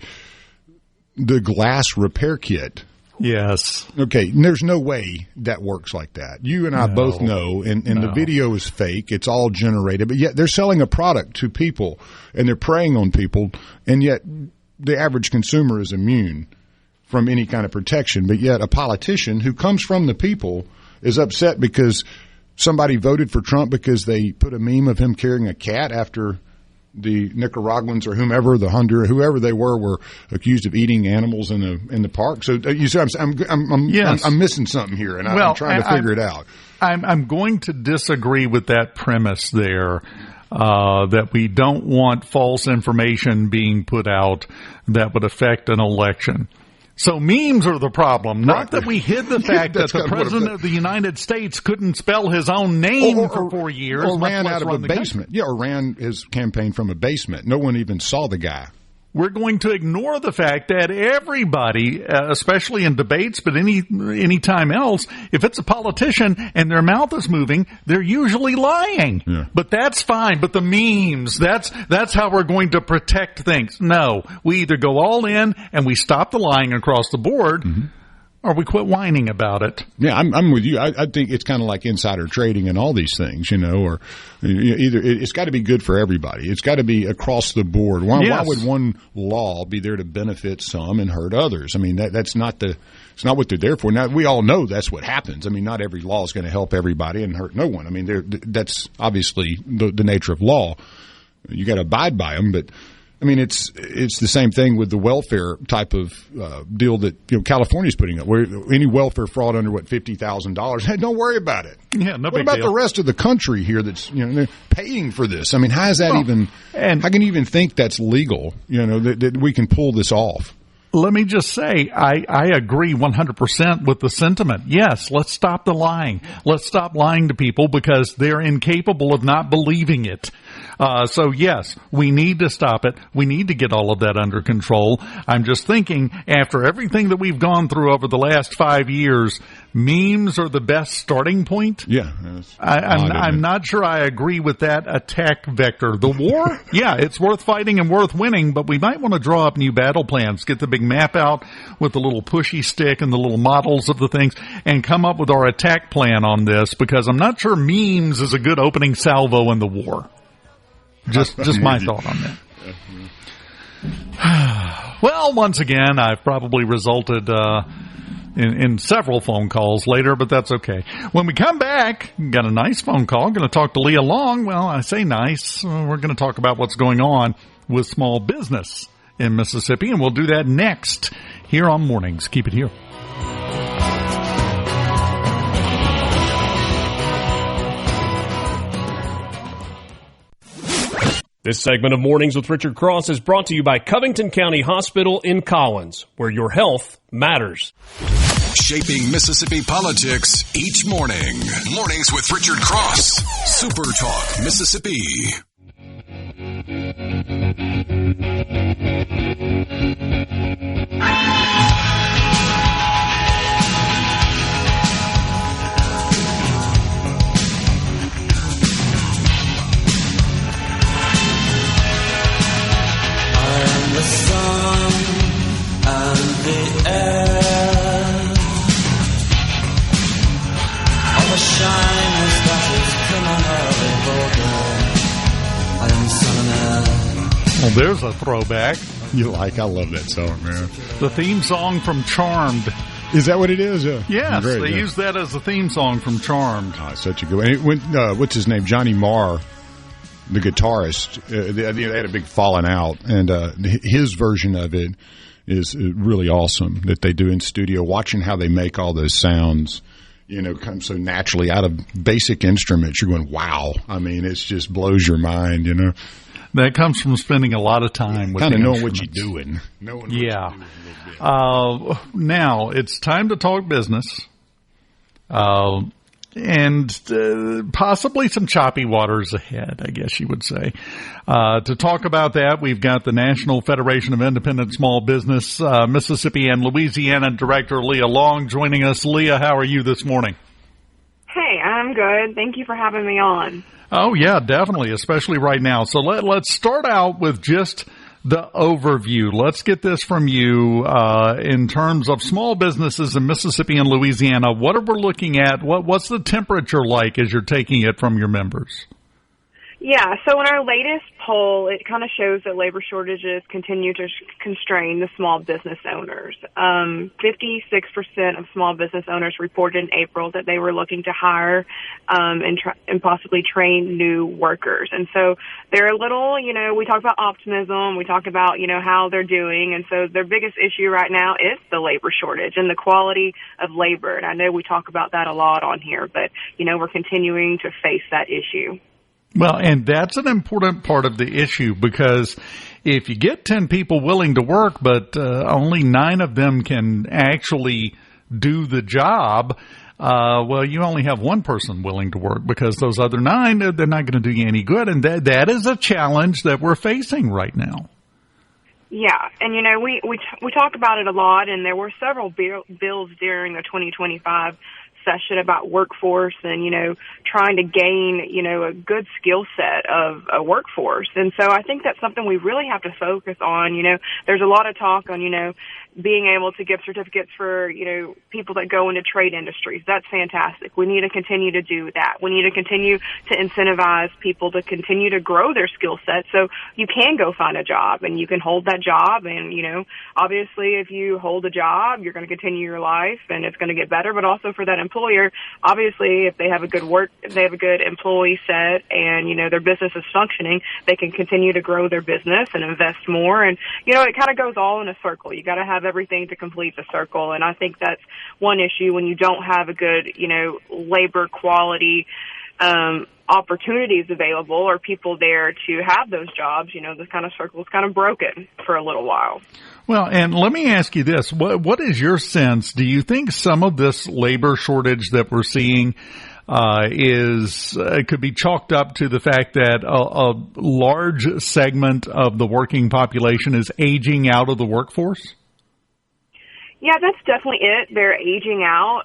glass repair kit. Yes. Okay, there's no way that works like that. You and I both know, and the video is fake. It's all generated, but yet they're selling a product to people, and they're preying on people, and yet the average consumer is immune from any kind of protection. But yet a politician who comes from the people is upset because somebody voted for Trump because they put a meme of him carrying a cat after the Nicaraguans or whomever, the Honduras, whoever they were accused of eating animals in the park. So you see, I'm missing something here, and I'm trying to figure it out. I'm going to disagree with that premise there. That we don't want false information being put out that would affect an election. So memes are the problem, not that we hid the fact that the President of the United States couldn't spell his own name for 4 years. Or ran out of a basement. Yeah, or ran his campaign from a basement. No one even saw the guy. We're going to ignore the fact that everybody, especially in debates, but any time else, if it's a politician and their mouth is moving, they're usually lying. Yeah. But that's fine. But the memes, that's how we're going to protect things. No, we either go all in and we stop the lying across the board, or we quit whining about it. Yeah, I'm with you. I think it's kind of like insider trading and all these things, or either it's got to be good for everybody. It's got to be across the board. Why would one law be there to benefit some and hurt others? I mean, it's not what they're there for. Now, we all know that's what happens. I mean, not every law is going to help everybody and hurt no one. I mean, that's obviously the nature of law. You got to abide by them, but I mean, it's the same thing with the welfare type of deal that California's putting up. Where any welfare fraud under $50,000, hey, don't worry about it. Yeah, no big deal. What about the rest of the country here that's they're paying for this? I mean, how is that even? And how can you even think that's legal? That we can pull this off. Let me just say, I agree 100% with the sentiment. Yes, let's stop the lying. Let's stop lying to people because they're incapable of not believing it. So yes, we need to stop it. We need to get all of that under control. I'm just thinking, after everything that we've gone through over the last 5 years, memes are the best starting point. Yeah. I'm not sure I agree with that attack vector. The war, yeah, it's worth fighting and worth winning, but we might want to draw up new battle plans, get the big map out with the little pushy stick and the little models of the things, and come up with our attack plan on this, because I'm not sure memes is a good opening salvo in the war. Just my thought on that. Well, once again, I've probably resulted in several phone calls later, but that's okay. When we come back, got a nice phone call. Going to talk to Leah Long. Well, I say nice. We're going to talk about what's going on with small business in Mississippi, and we'll do that next here on Mornings. Keep it here. This segment of Mornings with Richard Cross is brought to you by Covington County Hospital in Collins, where your health matters. Shaping Mississippi politics each morning. Mornings with Richard Cross. SuperTalk Mississippi. The sun and the air, all the shyness that is criminally vulgar. I am sun and air. Well, there's a throwback. I love that song, man. The theme song from Charmed. Is that what it is? Yes, Great, they use that as the theme song from Charmed. Oh, such a good one. And it went, what's his name? Johnny Marr, the guitarist. They had a big falling out, and his version of it is really awesome that they do in studio. Watching how they make all those sounds, come so naturally out of basic instruments. You're going, wow. I mean, it just blows your mind, That comes from spending a lot of time with kind of knowing instruments. what you're doing. Yeah. Now it's time to talk business. And possibly some choppy waters ahead, I guess you would say. To talk about that, we've got the National Federation of Independent Small Business, Mississippi and Louisiana Director Leah Long joining us. Leah, how are you this morning? Hey, I'm good. Thank you for having me on. Oh, yeah, definitely, especially right now. So let's start out with just the overview. Let's get this from you in terms of small businesses in Mississippi and Louisiana. What are we looking at? What's the temperature like as you're taking it from your members? Yeah, so in our latest poll, it kind of shows that labor shortages continue to constrain the small business owners. 56% of small business owners reported in April that they were looking to hire and possibly train new workers. And so they're a little, we talk about optimism, we talk about, how they're doing. And so their biggest issue right now is the labor shortage and the quality of labor. And I know we talk about that a lot on here, but, we're continuing to face that issue. Well, and that's an important part of the issue, because if you get 10 people willing to work, but only 9 of them can actually do the job, well, you only have one person willing to work, because those other 9, they're not going to do you any good. And that is a challenge that we're facing right now. Yeah, and we talk about it a lot, and there were several bills during the 2025 session about workforce and, trying to gain, a good skill set of a workforce. And so I think that's something we really have to focus on. There's a lot of talk on, being able to give certificates for, people that go into trade industries. That's fantastic. We need to continue to do that. We need to continue to incentivize people to continue to grow their skill set so you can go find a job and you can hold that job. And, obviously if you hold a job, you're going to continue your life and it's going to get better. But also for that employer, obviously if they have a good employee set and, their business is functioning, they can continue to grow their business and invest more. And, it kind of goes all in a circle. You got to have everything to complete the circle. And I think that's one issue when you don't have a good, labor quality, opportunities available or people there to have those jobs, this kind of circle is kind of broken for a little while. Well, and let me ask you this. What is your sense? Do you think some of this labor shortage that we're seeing could be chalked up to the fact that a large segment of the working population is aging out of the workforce? Yeah, that's definitely it. They're aging out.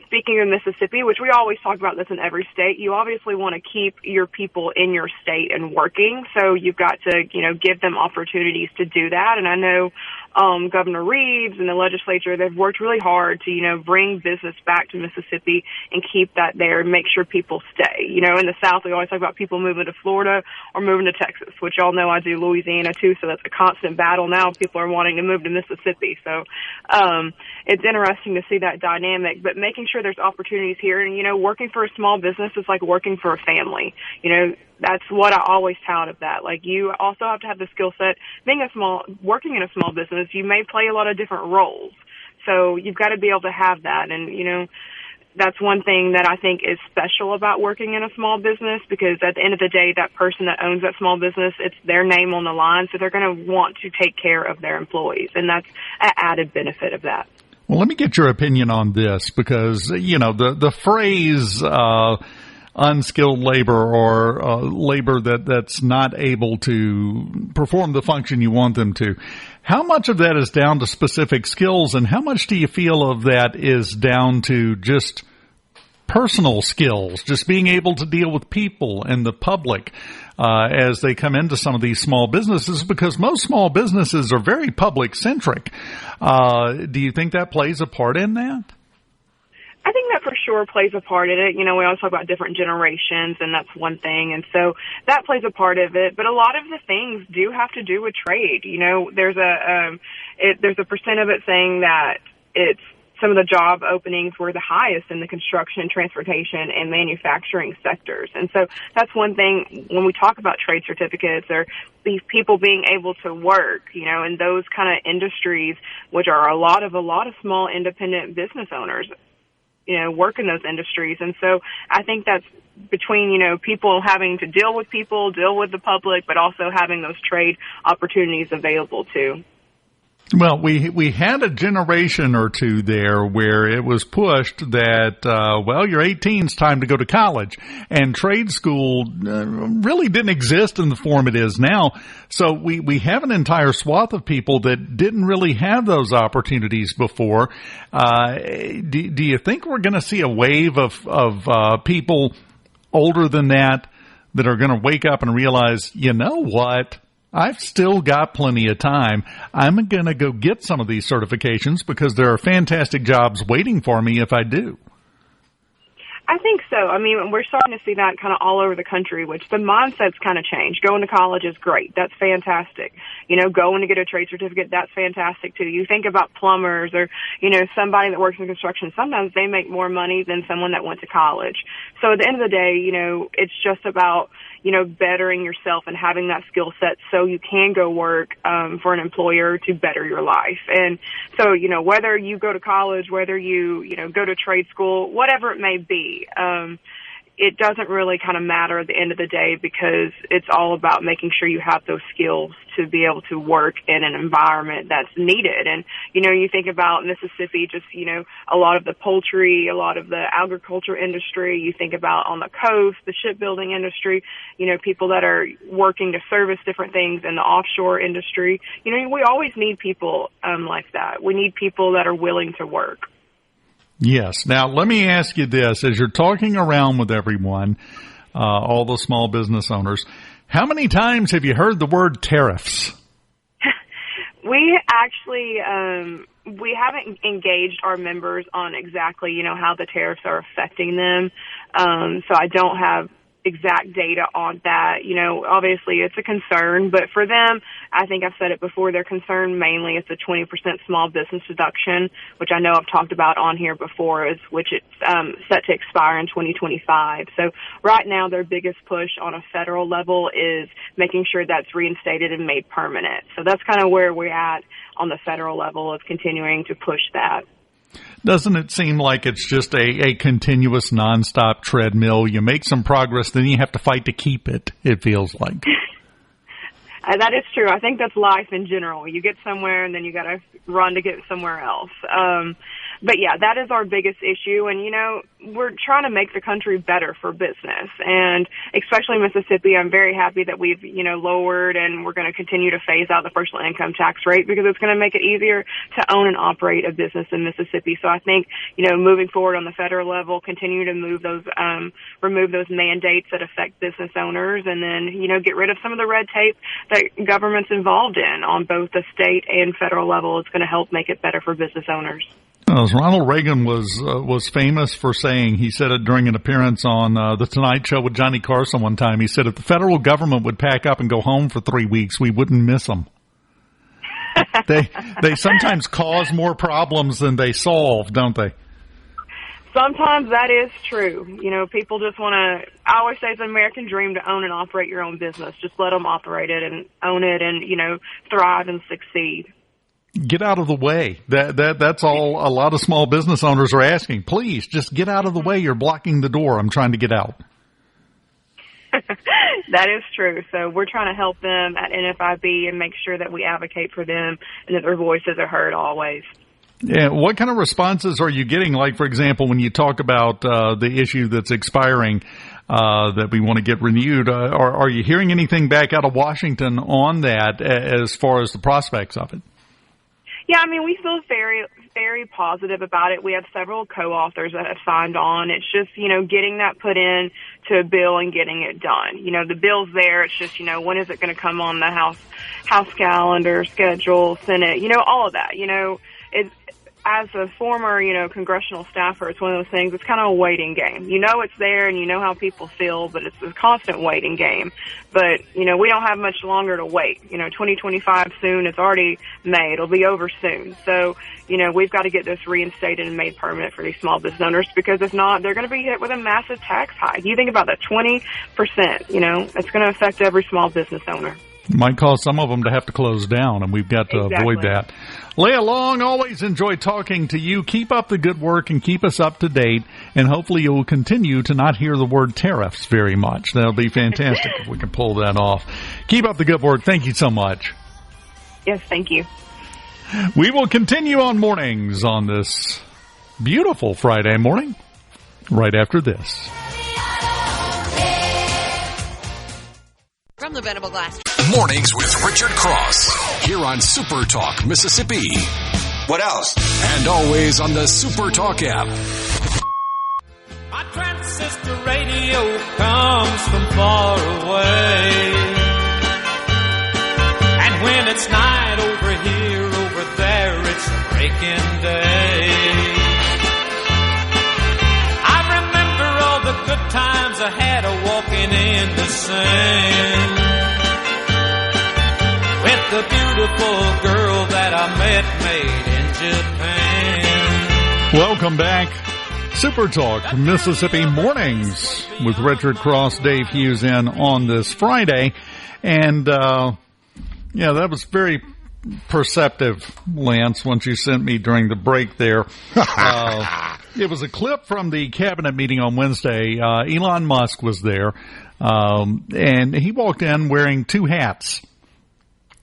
Speaking of Mississippi, which we always talk about this in every state, you obviously want to keep your people in your state and working. So you've got to, give them opportunities to do that. And I know Governor Reeves and the legislature, they've worked really hard to, bring business back to Mississippi and keep that there and make sure people stay. In the South, we always talk about people moving to Florida or moving to Texas, which y'all know I do Louisiana too, so that's a constant battle now. People are wanting to move to Mississippi. So it's interesting to see that dynamic, but making sure there's opportunities here. And, working for a small business is like working for a family. That's what I always tout of that. Like, you also have to have the skill set. Working in a small business, you may play a lot of different roles. So you've got to be able to have that. And, that's one thing that I think is special about working in a small business, because at the end of the day, that person that owns that small business, it's their name on the line. So they're going to want to take care of their employees. And that's an added benefit of that. Well, let me get your opinion on this, because, the phrase, unskilled labor or labor that's not able to perform the function you want them to. How much of that is down to specific skills, and how much do you feel of that is down to just personal skills, just being able to deal with people and the public as they come into some of these small businesses? Because most small businesses are very public-centric. Do you think that plays a part in that? I think that for sure plays a part in it. We always talk about different generations, and that's one thing. And so that plays a part of it. But a lot of the things do have to do with trade. There's a percent of it saying that it's some of the job openings were the highest in the construction, transportation, and manufacturing sectors. And so that's one thing when we talk about trade certificates, or these people being able to work, in those kind of industries, which are a lot of small independent business owners, work in those industries. And so I think that's between, people having to deal with people, deal with the public, but also having those trade opportunities available too. Well, we had a generation or two there where it was pushed that, you're 18, it's time to go to college. And trade school really didn't exist in the form it is now. So we have an entire swath of people that didn't really have those opportunities before. Do you think we're going to see a wave of people older than that are going to wake up and realize, you know what? I've still got plenty of time. I'm going to go get some of these certifications because there are fantastic jobs waiting for me if I do. I think so. I mean, we're starting to see that kind of all over the country, which the mindset's kind of changed. Going to college is great. That's fantastic. Going to get a trade certificate, that's fantastic too. You think about plumbers or, somebody that works in construction. Sometimes they make more money than someone that went to college. So at the end of the day, it's just about, bettering yourself and having that skill set so you can go work for an employer to better your life. And so, whether you go to college, whether you, go to trade school, whatever it may be, it doesn't really kind of matter at the end of the day, because it's all about making sure you have those skills to be able to work in an environment that's needed. And, you think about Mississippi, just, a lot of the poultry, a lot of the agriculture industry, you think about on the coast, the shipbuilding industry, people that are working to service different things in the offshore industry. We always need people like that. We need people that are willing to work. Yes. Now, let me ask you this. As you're talking around with everyone, all the small business owners, how many times have you heard the word tariffs? We actually, we haven't engaged our members on exactly, how the tariffs are affecting them. So I don't have exact data on that. Obviously it's a concern, but for them, I think I've said it before, their concern mainly is the 20% small business deduction, which I know I've talked about on here before, which it's set to expire in 2025. So right now their biggest push on a federal level is making sure that's reinstated and made permanent. So that's kind of where we're at on the federal level, of continuing to push that. Doesn't it seem like it's just a continuous nonstop treadmill? You make some progress, then you have to fight to keep it, it feels like. That is true. I think that's life in general. You get somewhere and then you got to run to get somewhere else. But yeah, that is our biggest issue. And, you know, we're trying to make the country better for business. And especially Mississippi, I'm very happy that we've, you know, lowered and we're going to continue to phase out the personal income tax rate because it's going to make it easier to own and operate a business in Mississippi. So I think, you know, moving forward on the federal level, continue to remove those mandates that affect business owners, and then, you know, get rid of some of the red tape that government's involved in on both the state and federal level. It's going to help make it better for business owners. As Ronald Reagan was famous for saying, he said it during an appearance on The Tonight Show with Johnny Carson one time. He said, if the federal government would pack up and go home for 3 weeks, we wouldn't miss them. They sometimes cause more problems than they solve, don't they? Sometimes that is true. You know, people just want to, I always say it's an American dream to own and operate your own business. Just let them operate it and own it and, you know, thrive and succeed. Get out of the way. That's all a lot of small business owners are asking. Please, just get out of the way. You're blocking the door. I'm trying to get out. That is true. So we're trying to help them at NFIB and make sure that we advocate for them and that their voices are heard always. Yeah. What kind of responses are you getting? Like, for example, when you talk about the issue that's expiring that we want to get renewed, are you hearing anything back out of Washington on that as far as the prospects of it? Yeah, I mean, we feel very, very positive about it. We have several co-authors that have signed on. It's just, you know, getting that put in to a bill and getting it done. You know, the bill's there. It's just, you know, when is it going to come on the House calendar, schedule, Senate, you know, all of that. You know, as a former, you know, congressional staffer, it's one of those things, it's kind of a waiting game. You know it's there and you know how people feel, but it's a constant waiting game. But, you know, we don't have much longer to wait. You know, 2025 soon, it's already May. It'll be over soon. So, you know, we've got to get this reinstated and made permanent for these small business owners because if not, they're going to be hit with a massive tax hike. You think about that, 20%, you know, it's going to affect every small business owner. Might cause some of them to have to close down, and we've got to avoid that. Leah Long, always enjoy talking to you. Keep up the good work and keep us up to date, and hopefully you'll continue to not hear the word tariffs very much. That'll be fantastic if we can pull that off. Keep up the good work. Thank you so much. Yes, thank you. We will continue on mornings on this beautiful Friday morning right after this. From the Venable Glass. Mornings with Richard Cross. Here on SuperTalk, Mississippi. What else? And always on the SuperTalk app. My transistor radio comes from far away. And when it's night over here, over there, it's a breaking day. I remember all the good times I had walking in the sand with the beautiful girl that I met made in Japan. Welcome back. SuperTalk Mississippi Mornings with Richard Cross, Dave Hughes in on this Friday. And, yeah, that was very perceptive, Lance, once you sent me during the break there. It was a clip from the cabinet meeting on Wednesday. Elon Musk was there, and he walked in wearing two hats.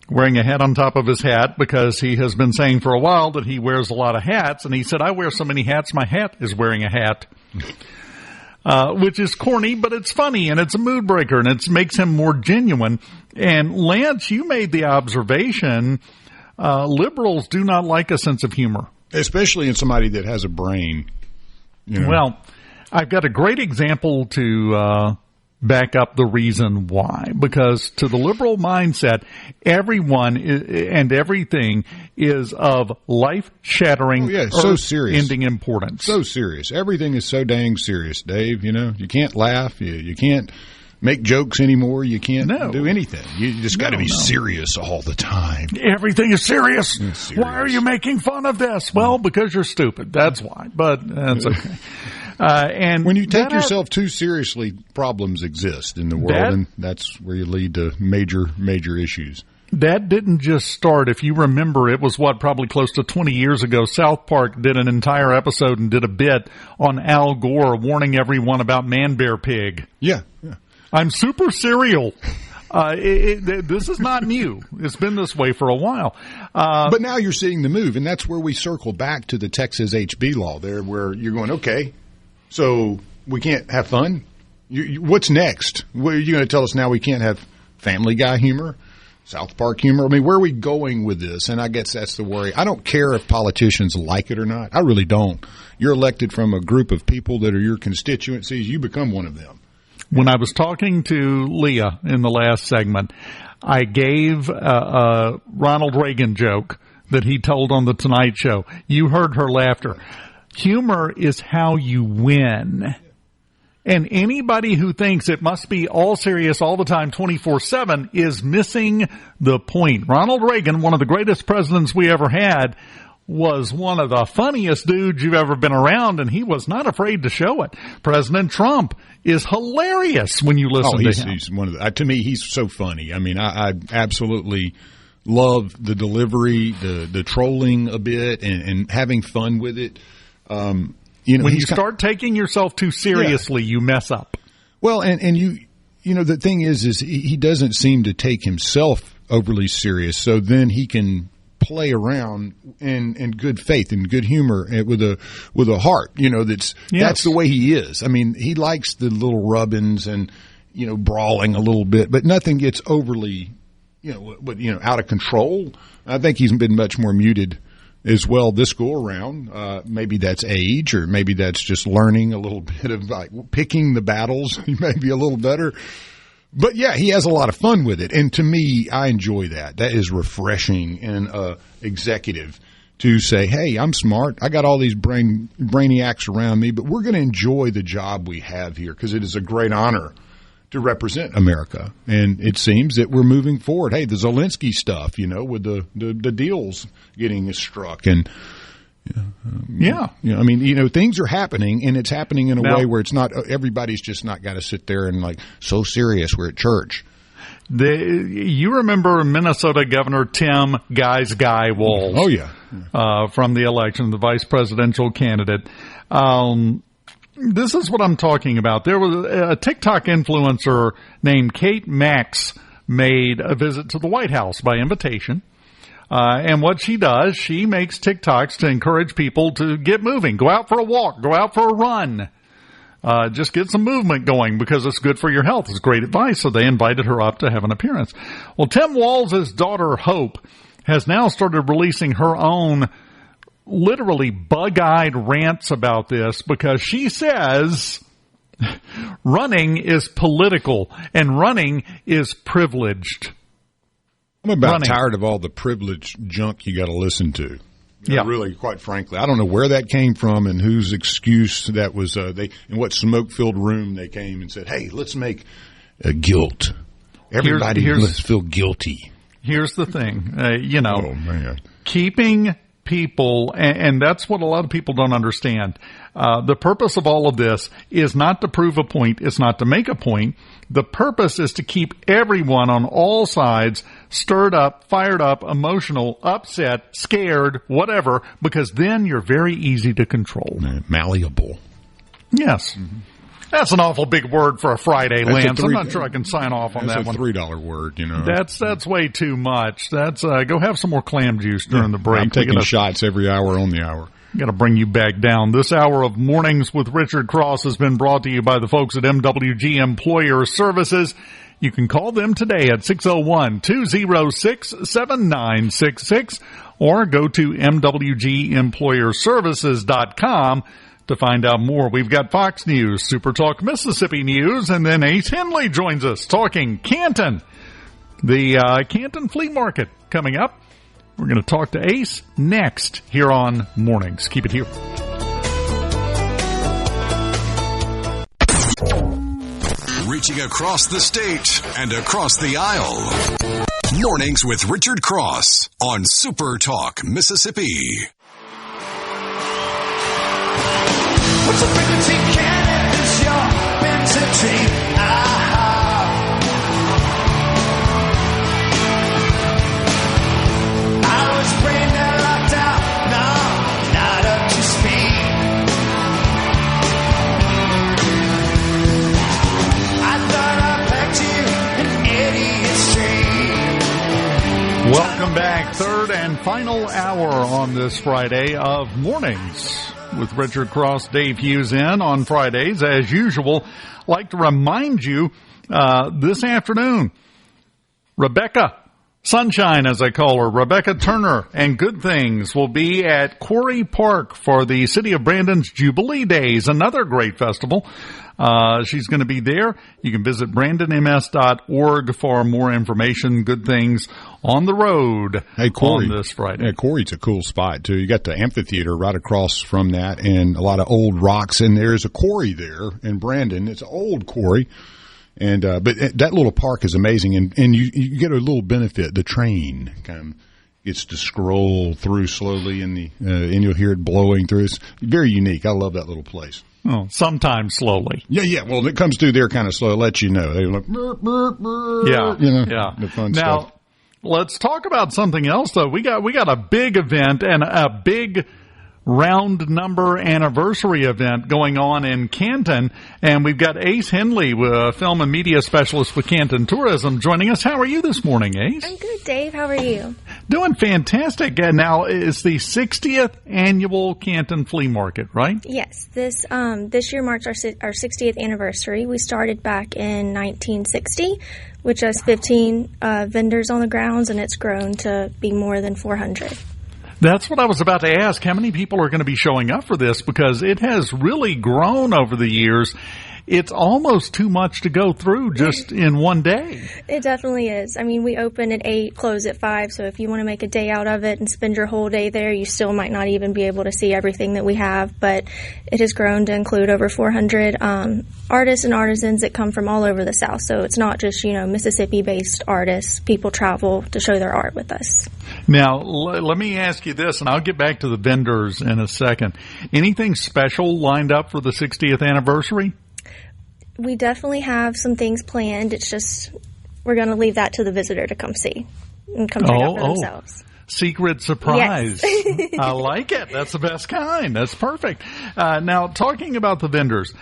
Wearing a hat on top of his hat because he has been saying for a while that he wears a lot of hats. And he said, I wear so many hats, my hat is wearing a hat. Which is corny, but it's funny and it's a mood breaker and it makes him more genuine. And Lance, you made the observation, liberals do not like a sense of humor. Especially in somebody that has a brain. You know? Well, I've got a great example to back up the reason why. Because to the liberal mindset, everyone and everything is of life-shattering, so serious, ending importance. So serious. Everything is so dang serious, Dave. You know, you can't laugh. You can't make jokes anymore. You can't do anything. You just got to be serious all the time. Everything is serious. Why are you making fun of this? Well, because you're stupid. That's why. But that's okay. And when you take yourself too seriously, problems exist in the world, and that's where you lead to major issues. That didn't just start. If you remember, it was probably close to 20 years ago. South Park did an entire episode and did a bit on Al Gore warning everyone about Man Bear Pig. Yeah. I'm super cereal. This is not new. It's been this way for a while. But now you're seeing the move, and that's where we circle back to the Texas HB law there, where you're going, okay, so we can't have fun? What's next? What, are you going to tell us now we can't have Family Guy humor? South Park humor? I mean, where are we going with this? And I guess that's the worry. I don't care if politicians like it or not. I really don't. You're elected from a group of people that are your constituencies. You become one of them. When I was talking to Leah in the last segment, I gave a Ronald Reagan joke that he told on the Tonight Show. You heard her laughter. Humor is how you win. And anybody who thinks it must be all serious all the time, 24/7, is missing the point. Ronald Reagan, one of the greatest presidents we ever had, was one of the funniest dudes you've ever been around, and he was not afraid to show it. President Trump is hilarious when you listen to him. He's one of the, to me, he's so funny. I mean, I absolutely love the delivery, the trolling a bit, and having fun with it. You know, when you start taking yourself too seriously, you mess up. Well, and you know, the thing is he doesn't seem to take himself overly serious, so then he can play around in good faith and good humor with a heart. You know, that's the way he is. I mean, he likes the little rubbings and, you know, brawling a little bit, but nothing gets overly, out of control. I think he's been much more muted as well this go around. Maybe that's age, or maybe that's just learning a little bit of like picking the battles. He may be a little better. But yeah, he has a lot of fun with it. And to me, I enjoy that. That is refreshing in an executive to say, hey, I'm smart. I got all these brainiacs around me, but we're going to enjoy the job we have here because it is a great honor to represent America. And it seems that we're moving forward. Hey, the Zelensky stuff, you know, with the deals getting struck. And I mean, you know, things are happening, and it's happening in a way where it's not everybody's just not got to sit there and like so serious. We're at church. You remember Minnesota Governor Tim Guy Walz? Oh yeah, from the election, the vice presidential candidate. This is what I'm talking about. There was a TikTok influencer named Kate Max made a visit to the White House by invitation. And what she does, she makes TikToks to encourage people to get moving. Go out for a walk. Go out for a run. Just get some movement going because it's good for your health. It's great advice. So they invited her up to have an appearance. Well, Tim Walz's daughter, Hope, has now started releasing her own literally bug-eyed rants about this because she says running is political and running is privileged. I'm about tired of all the privileged junk you got to listen to. Really, quite frankly, I don't know where that came from and whose excuse that was. In what smoke-filled room they came and said, "Hey, let's make guilt. Everybody let's feel guilty." Here's the thing, keeping people, and that's what a lot of people don't understand. The purpose of all of this is not to prove a point. It's not to make a point. The purpose is to keep everyone on all sides stirred up, fired up, emotional, upset, scared, whatever, because then you're very easy to control. Malleable. Yes. Mm-hmm. That's an awful big word for a Friday, Lance. I'm not sure I can sign off on that one. That's a $3 word, you know. That's way too much. That's go have some more clam juice during the break. I'm taking shots every hour on the hour. Got to bring you back down. This hour of Mornings with Richard Cross has been brought to you by the folks at MWG Employer Services. You can call them today at 601-206-7966 or go to MWGEmployerServices.com to find out more. We've got Fox News, SuperTalk Mississippi News, and then Ace Henley joins us talking Canton, the Canton Flea Market coming up. We're going to talk to Ace next here on Mornings. Keep it here. Reaching across the state and across the aisle. Mornings with Richard Cross on SuperTalk Mississippi. What's a frequency can is your entity? I was brain dead, locked out, no, not up to speed. I thought I packed you an idiot. Welcome back. Third and final hour on this Friday of Mornings with Richard Cross, Dave Hughes in on Fridays. As usual, like to remind you this afternoon, Rebecca Sunshine, as I call her, Rebecca Turner and Good Things will be at Quarry Park for the City of Brandon's Jubilee Days, another great festival. She's going to be there. You can visit brandonms.org for more information. Good Things on the road on this Friday. Yeah, Quarry's a cool spot, too. You got the amphitheater right across from that and a lot of old rocks. And there's a quarry there in Brandon. It's an old quarry. And but that little park is amazing. And you get a little benefit. The train kind of gets to scroll through slowly and you'll hear it blowing through. It's very unique. I love that little place. Oh, sometimes slowly. Yeah. Well, it comes through there kind of slow. It lets you know. They look, yeah. The fun now, stuff. Let's talk about something else, though. We got a big event and a big round number anniversary event going on in Canton, and we've got Ace Henley, film and media specialist with Canton Tourism, joining us. How are you this morning, Ace? I'm good, Dave. How are you? Doing fantastic. And now it's the 60th annual Canton Flea Market, right? Yes. This year marks our 60th anniversary. We started back in 1960, with just 15 vendors on the grounds, and it's grown to be more than 400. That's what I was about to ask. How many people are going to be showing up for this? Because it has really grown over the years. It's almost too much to go through just in one day. It definitely is. I mean, we open at 8, close at 5, so if you want to make a day out of it and spend your whole day there, you still might not even be able to see everything that we have, but it has grown to include over 400 artists and artisans that come from all over the South, so it's not just, Mississippi-based artists. People travel to show their art with us. Now, let me ask you this, and I'll get back to the vendors in a second. Anything special lined up for the 60th anniversary? We definitely have some things planned. It's just we're going to leave that to the visitor to come see and come check out for themselves. Secret surprise. Yes. I like it. That's the best kind. That's perfect. Now, talking about the vendors,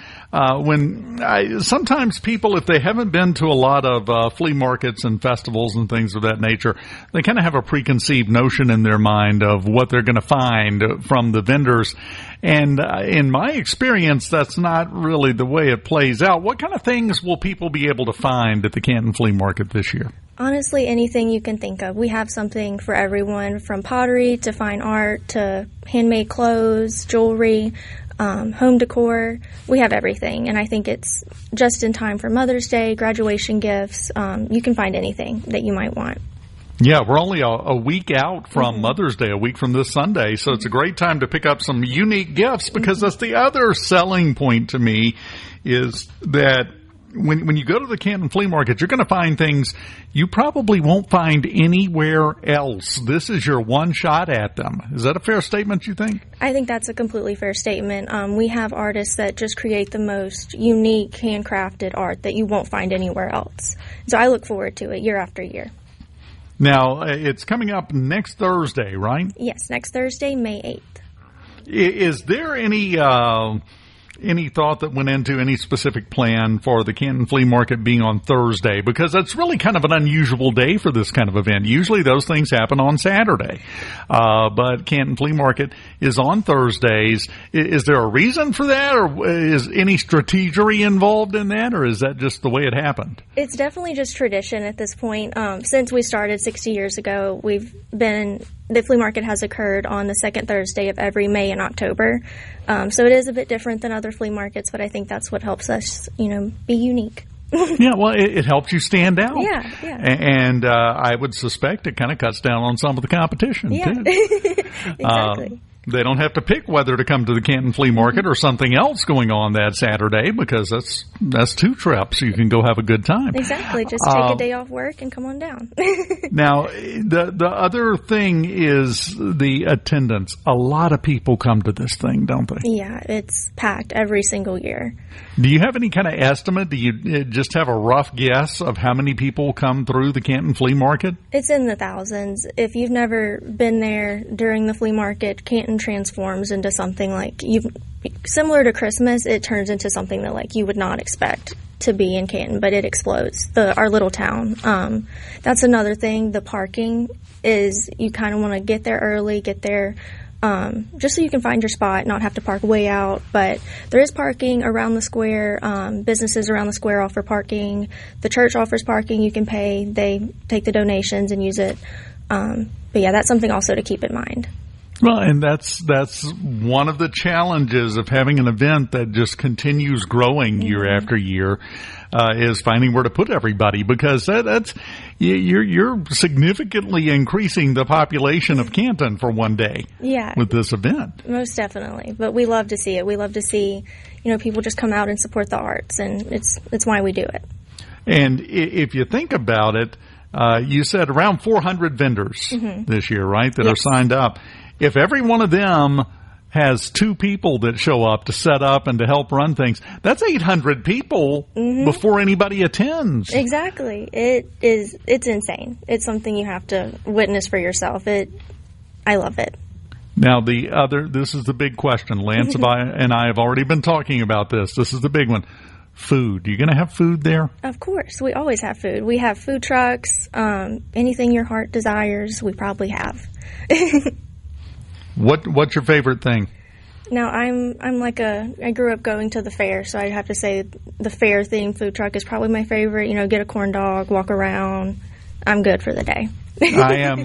sometimes people, if they haven't been to a lot of flea markets and festivals and things of that nature, they kind of have a preconceived notion in their mind of what they're going to find from the vendors. And in my experience, that's not really the way it plays out. What kind of things will people be able to find at the Canton Flea Market this year? Honestly, anything you can think of. We have something for everyone, from pottery to fine art to handmade clothes, jewelry, home decor. We have everything, and I think it's just in time for Mother's Day, graduation gifts. You can find anything that you might want. Yeah, we're only a week out from Mother's Day, a week from this Sunday, so it's a great time to pick up some unique gifts, because that's the other selling point to me, is that when you go to the Canton Flea Market, you're going to find things you probably won't find anywhere else. This is your one shot at them. Is that a fair statement, you think? I think that's a completely fair statement. We have artists that just create the most unique, handcrafted art that you won't find anywhere else. So I look forward to it year after year. Now, it's coming up next Thursday, right? Yes, next Thursday, May 8th. Is there any thought that went into any specific plan for the Canton Flea Market being on Thursday? Because that's really kind of an unusual day for this kind of event. Usually those things happen on Saturday. But Canton Flea Market is on Thursdays. Is there a reason for that, or is any strategery involved in that, or is that just the way it happened? It's definitely just tradition at this point. Since we started 60 years ago, the flea market has occurred on the second Thursday of every May and October. So it is a bit different than other flea markets, but I think that's what helps us, be unique. Yeah, well, it helps you stand out. Yeah. And I would suspect it kind of cuts down on some of the competition, too. Exactly. They don't have to pick whether to come to the Canton Flea Market or something else going on that Saturday, because that's 2 trips. You can go have a good time. Exactly. Just take a day off work and come on down. Now, the other thing is the attendance. A lot of people come to this thing, don't they? Yeah, it's packed every single year. Do you have any kind of estimate? Do you just have a rough guess of how many people come through the Canton Flea Market? It's in the thousands. If you've never been there during the flea market, Canton transforms into something like similar to Christmas. It turns into something that you would not expect to be in Canton, but it explodes. Our little town. That's another thing. The parking is, you kind of want to get there early, get there just so you can find your spot, not have to park way out. But there is parking around the square. Businesses around the square offer parking. The church offers parking. You can pay. They take the donations and use it. But yeah, that's something also to keep in mind. Well, and that's one of the challenges of having an event that just continues growing year after year, is finding where to put everybody, because you're significantly increasing the population of Canton for one day with this event. Most definitely. But we love to see it. We love to see, people just come out and support the arts, and it's why we do it. And if you think about it, you said around 400 vendors this year, right, that are signed up. If every one of them has 2 people that show up to set up and to help run things, that's 800 people before anybody attends. Exactly. It's insane. It's something you have to witness for yourself. I love it. Now, this is the big question. Lance and I have already been talking about this. This is the big one. Food. You going to have food there? Of course. We always have food. We have food trucks. Anything your heart desires, we probably have. What's your favorite thing? Now, I grew up going to the fair, so I'd have to say the fair themed food truck is probably my favorite. Get a corn dog, walk around. I'm good for the day. I am,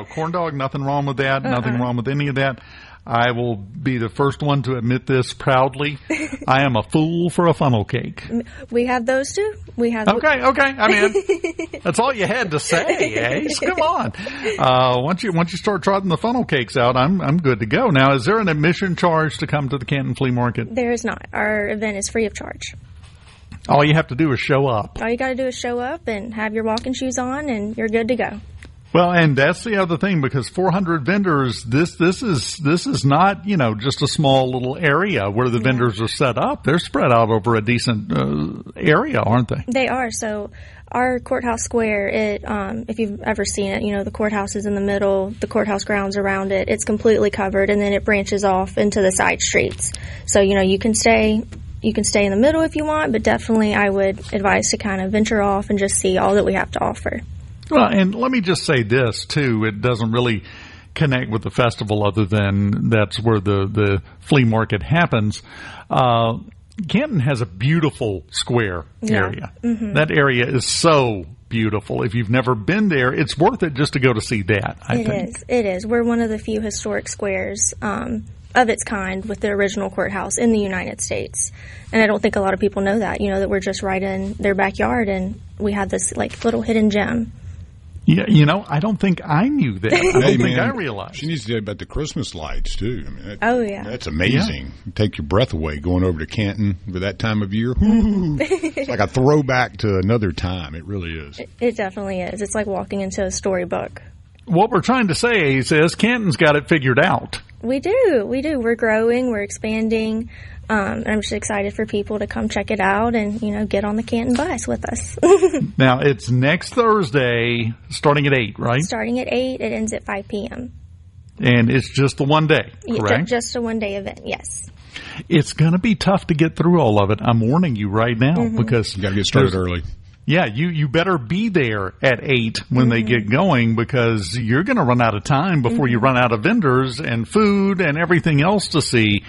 corn dog, nothing wrong with that. Nothing wrong with any of that. I will be the first one to admit this proudly. I am a fool for a funnel cake. We have those too. We have. Okay. I mean, that's all you had to say, Ace. Come on. Once you start trotting the funnel cakes out, I'm good to go. Now, is there an admission charge to come to the Canton Flea Market? There is not. Our event is free of charge. All you have to do is show up. All you got to do is show up and have your walking shoes on, and you're good to go. Well, and that's the other thing, because 400 vendors, this is not, just a small little area where the vendors are set up. They're spread out over a decent area, aren't they? They are. So our courthouse square, if you've ever seen it, the courthouse is in the middle, the courthouse grounds around it. It's completely covered, and then it branches off into the side streets. So, you can stay in the middle if you want, but definitely I would advise to kind of venture off and just see all that we have to offer. Well, and let me just say this, too. It doesn't really connect with the festival other than that's where the flea market happens. Canton has a beautiful square area. That area is so beautiful. If you've never been there, it's worth it just to go to see that, I think. It is. We're one of the few historic squares of its kind with the original courthouse in the United States. And I don't think a lot of people know that, that we're just right in their backyard, and we have this little hidden gem. Yeah, I don't think I knew that. I don't think I realized. She needs to tell you about the Christmas lights, too. I mean, that's amazing. Yeah. Take your breath away going over to Canton for that time of year. It's like a throwback to another time. It really is. It definitely is. It's like walking into a storybook. What we're trying to say is Canton's got it figured out. We do. We're growing. We're expanding. And I'm just excited for people to come check it out and, get on the Canton bus with us. Now, it's next Thursday, starting at 8, right? Starting at 8. It ends at 5 p.m. And it's just the one day, correct? Just a one-day event, yes. It's going to be tough to get through all of it. I'm warning you right now because you got to get started early. Yeah, you better be there at 8 when they get going, because you're going to run out of time before you run out of vendors and food and everything else to see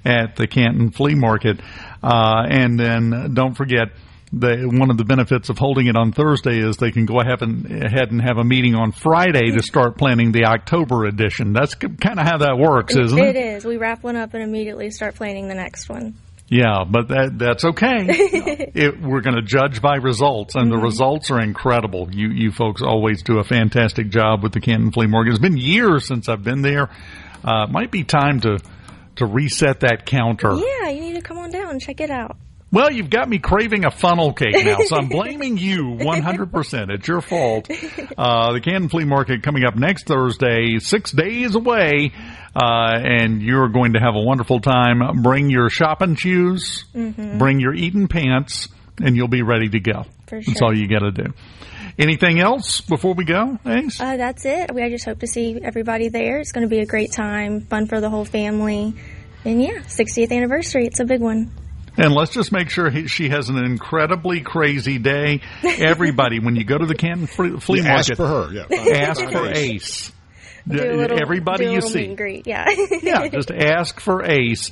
at the Canton Flea Market. And then don't forget, one of the benefits of holding it on Thursday is they can go ahead and have a meeting on Friday to start planning the October edition. That's kind of how that works, isn't it? It is. We wrap one up and immediately start planning the next one. Yeah, but that's okay. We're going to judge by results, and the results are incredible. You folks always do a fantastic job with the Canton Flea Market. It's been years since I've been there. It might be time to reset that counter. Yeah, you need to come on down and check it out. Well, you've got me craving a funnel cake now, so I'm blaming you 100%. It's your fault. The Canton Flea Market coming up next Thursday, 6 days away, and you're going to have a wonderful time. Bring your shopping shoes, bring your eating pants, and you'll be ready to go. For sure. That's all you got to do. Anything else before we go, Ace? That's it. I just hope to see everybody there. It's going to be a great time, fun for the whole family. And, 60th anniversary. It's a big one. And let's just make sure she has an incredibly crazy day. Everybody, when you go to the Canton Flea Market, ask for her. Yeah, ask for Ace. Everybody you see. Meet and greet, yeah. Yeah, just ask for Ace.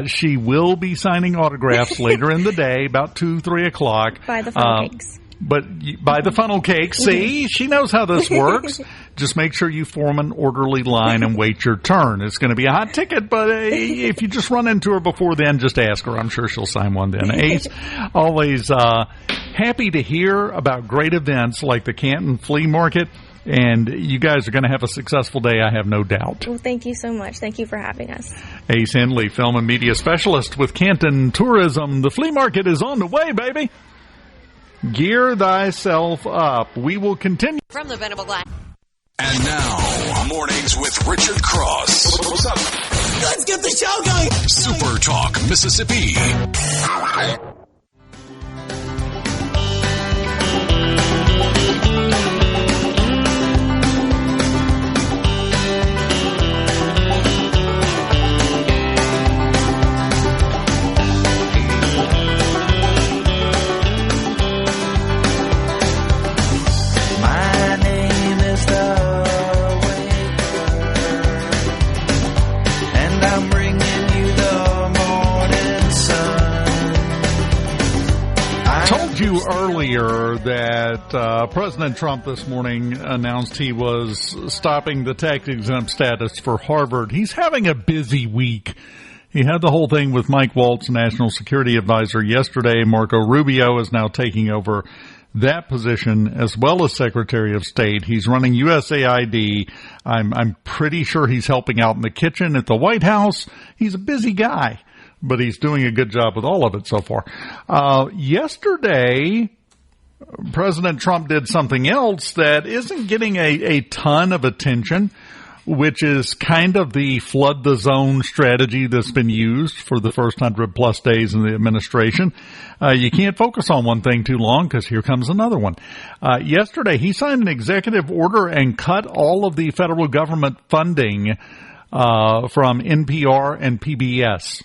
She will be signing autographs later in the day, about 2, 3 o'clock. By the funnel cakes. But by the funnel cake, see, she knows how this works. Just make sure you form an orderly line and wait your turn. It's going to be a hot ticket, but if you just run into her before then, just ask her. I'm sure she'll sign one then. Ace, always happy to hear about great events like the Canton Flea Market. And you guys are going to have a successful day, I have no doubt. Well, thank you so much. Thank you for having us. Ace Henley, film and media specialist with Canton Tourism. The flea market is on the way, baby. Gear thyself up. We will continue. From the Venable Glass. And now, Mornings with Richard Cross. What's up? Let's get the show going. Super Talk, Mississippi. Earlier that President Trump this morning announced he was stopping the tax-exempt status for Harvard. He's having a busy week. He had the whole thing with Mike Waltz, National Security Advisor, yesterday. Marco Rubio is now taking over that position as well as Secretary of State. He's running USAID. I'm pretty sure he's helping out in the kitchen at the White House. He's a busy guy, but he's doing a good job with all of it so far. Yesterday, President Trump did something else that isn't getting a ton of attention, which is kind of the flood the zone strategy that's been used for the first 100-plus days in the administration. You can't focus on one thing too long because here comes another one. Yesterday, he signed an executive order and cut all of the federal government funding from NPR and PBS.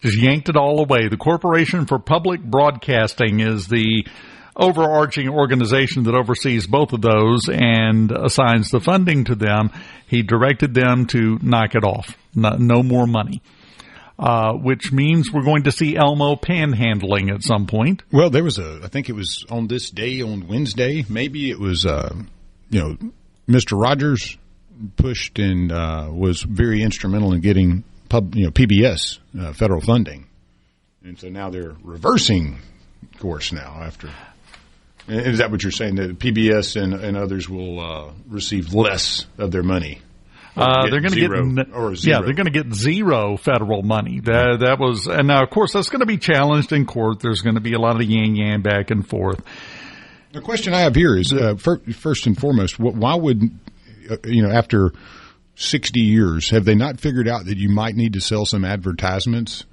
Just yanked it all away. The Corporation for Public Broadcasting is the overarching organization that oversees both of those and assigns the funding to them. He directed them to knock it off. No more money. Which means we're going to see Elmo panhandling at some point. Well, there was I think it was on this day, on Wednesday, maybe it was, Mr. Rogers pushed and was very instrumental in getting PBS federal funding, and so now they're reversing course now. After, is that what you're saying, that PBS and others will receive less of their money? They're going to get they're going to get zero federal money. That was, and now of course that's going to be challenged in court. There's going to be a lot of yang back and forth. The question I have here is first and foremost, why would after 60 years, have they not figured out that you might need to sell some advertisements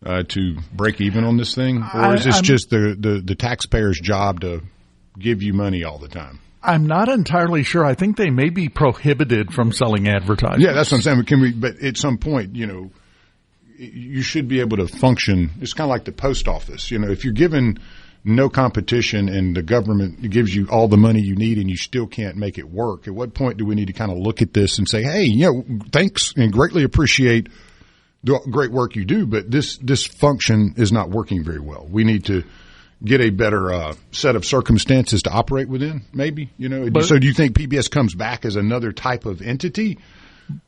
to break even on this thing? Or is this just the taxpayer's job to give you money all the time? I'm not entirely sure. I think they may be prohibited from selling advertisements. Yeah, that's what I'm saying. But at some point, you should be able to function. It's kind of like the post office. If you're given no competition and the government gives you all the money you need and you still can't make it work, at what point do we need to kind of look at this and say, hey, thanks and greatly appreciate the great work you do, but this function is not working very well. We need to get a better set of circumstances to operate within, maybe. So do you think PBS comes back as another type of entity?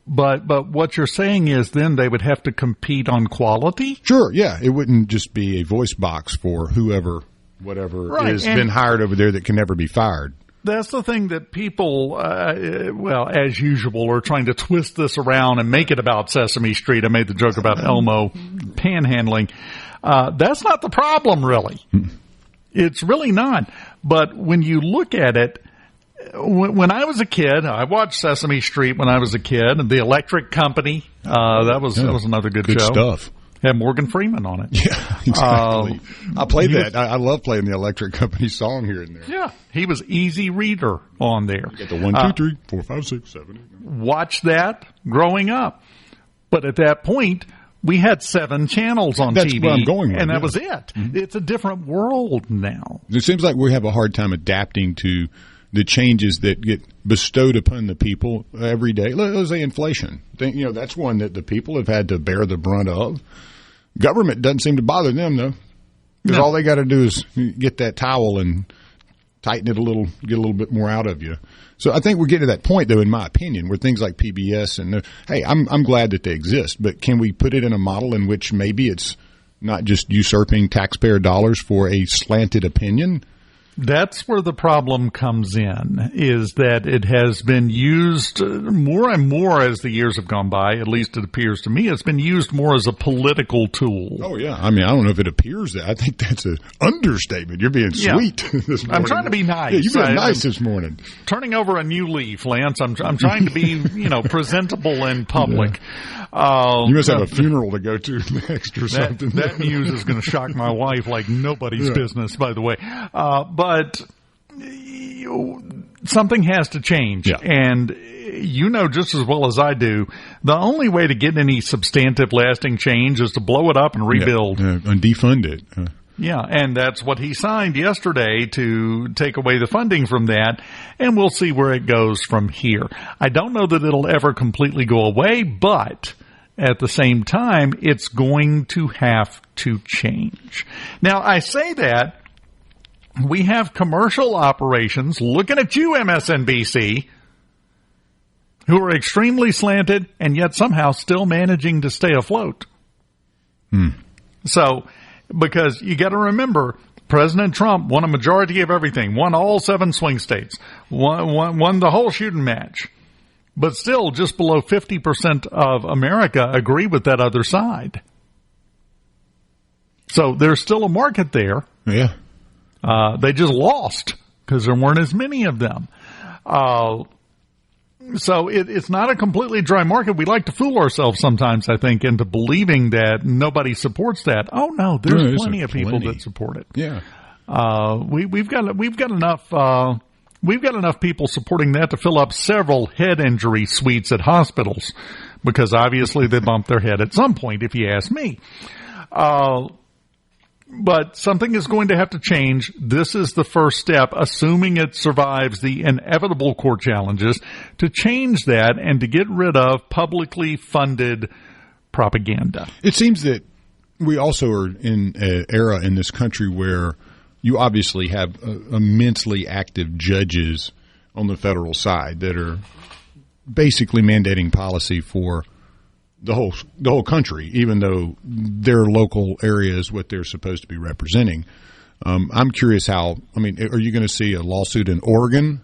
But what you're saying is then they would have to compete on quality? Sure, yeah. It wouldn't just be a voice box for whatever has been hired over there that can never be fired. That's the thing that people, as usual, are trying to twist this around and make it about Sesame Street. I made the joke about Elmo panhandling. That's not the problem, really. It's really not. But when you look at it, when I was a kid, I watched Sesame Street when I was a kid, and The Electric Company. That was another good show. Good stuff. Had Morgan Freeman on it. Yeah, exactly. I played that. I love playing the Electric Company song here and there. Yeah, he was easy reader on there. You get the 1, 2, 3, 4, 5, 6, 7, 8. Watch that growing up. But at that point, we had 7 channels on That's TV, where I'm going with, and that yeah. was it. Mm-hmm. It's a different world now. It seems like we have a hard time adapting to the changes that get bestowed upon the people every day. Let's say inflation. That's one that the people have had to bear the brunt of. Government doesn't seem to bother them, though, because all they got to do is get that towel and tighten it a little, get a little bit more out of you. So I think we're getting to that point, though, in my opinion, where things like PBS and hey, I'm glad that they exist, but can we put it in a model in which maybe it's not just usurping taxpayer dollars for a slanted opinion? That's where the problem comes in, is that it has been used more and more as the years have gone by, at least it appears to me. It's been used more as a political tool. Oh, yeah. I mean, I don't know if it appears that. I think that's an understatement. You're being sweet this morning. I'm trying to be nice. Yeah, you've been nice this morning. Turning over a new leaf, Lance. I'm trying to be, presentable in public. Yeah. You must have a funeral to go to next or something. That news is going to shock my wife like nobody's business, by the way. But something has to change. Yeah. And just as well as I do, the only way to get any substantive lasting change is to blow it up and rebuild. And defund it. Yeah, and that's what he signed yesterday, to take away the funding from that, and we'll see where it goes from here. I don't know that it'll ever completely go away, but at the same time, it's going to have to change. Now, I say that we have commercial operations looking at you, MSNBC, who are extremely slanted and yet somehow still managing to stay afloat. So, because you got to remember, President Trump won a majority of everything, won all 7 swing states, won the whole shooting match. But still, just below 50% of America agree with that other side. So there's still a market there. Yeah. They just lost because there weren't as many of them. So it's not a completely dry market. We like to fool ourselves sometimes, I think, into believing that nobody supports that. Oh no, there's plenty of people that support it. Yeah. We've got enough people supporting that to fill up several head injury suites at hospitals, because obviously they bump their head at some point, if you ask me. But something is going to have to change. This is the first step, assuming it survives the inevitable court challenges, to change that and to get rid of publicly funded propaganda. It seems that we also are in an era in this country where you obviously have immensely active judges on the federal side that are basically mandating policy for the whole country, even though their local area is what they're supposed to be representing. I'm curious are you going to see a lawsuit in Oregon,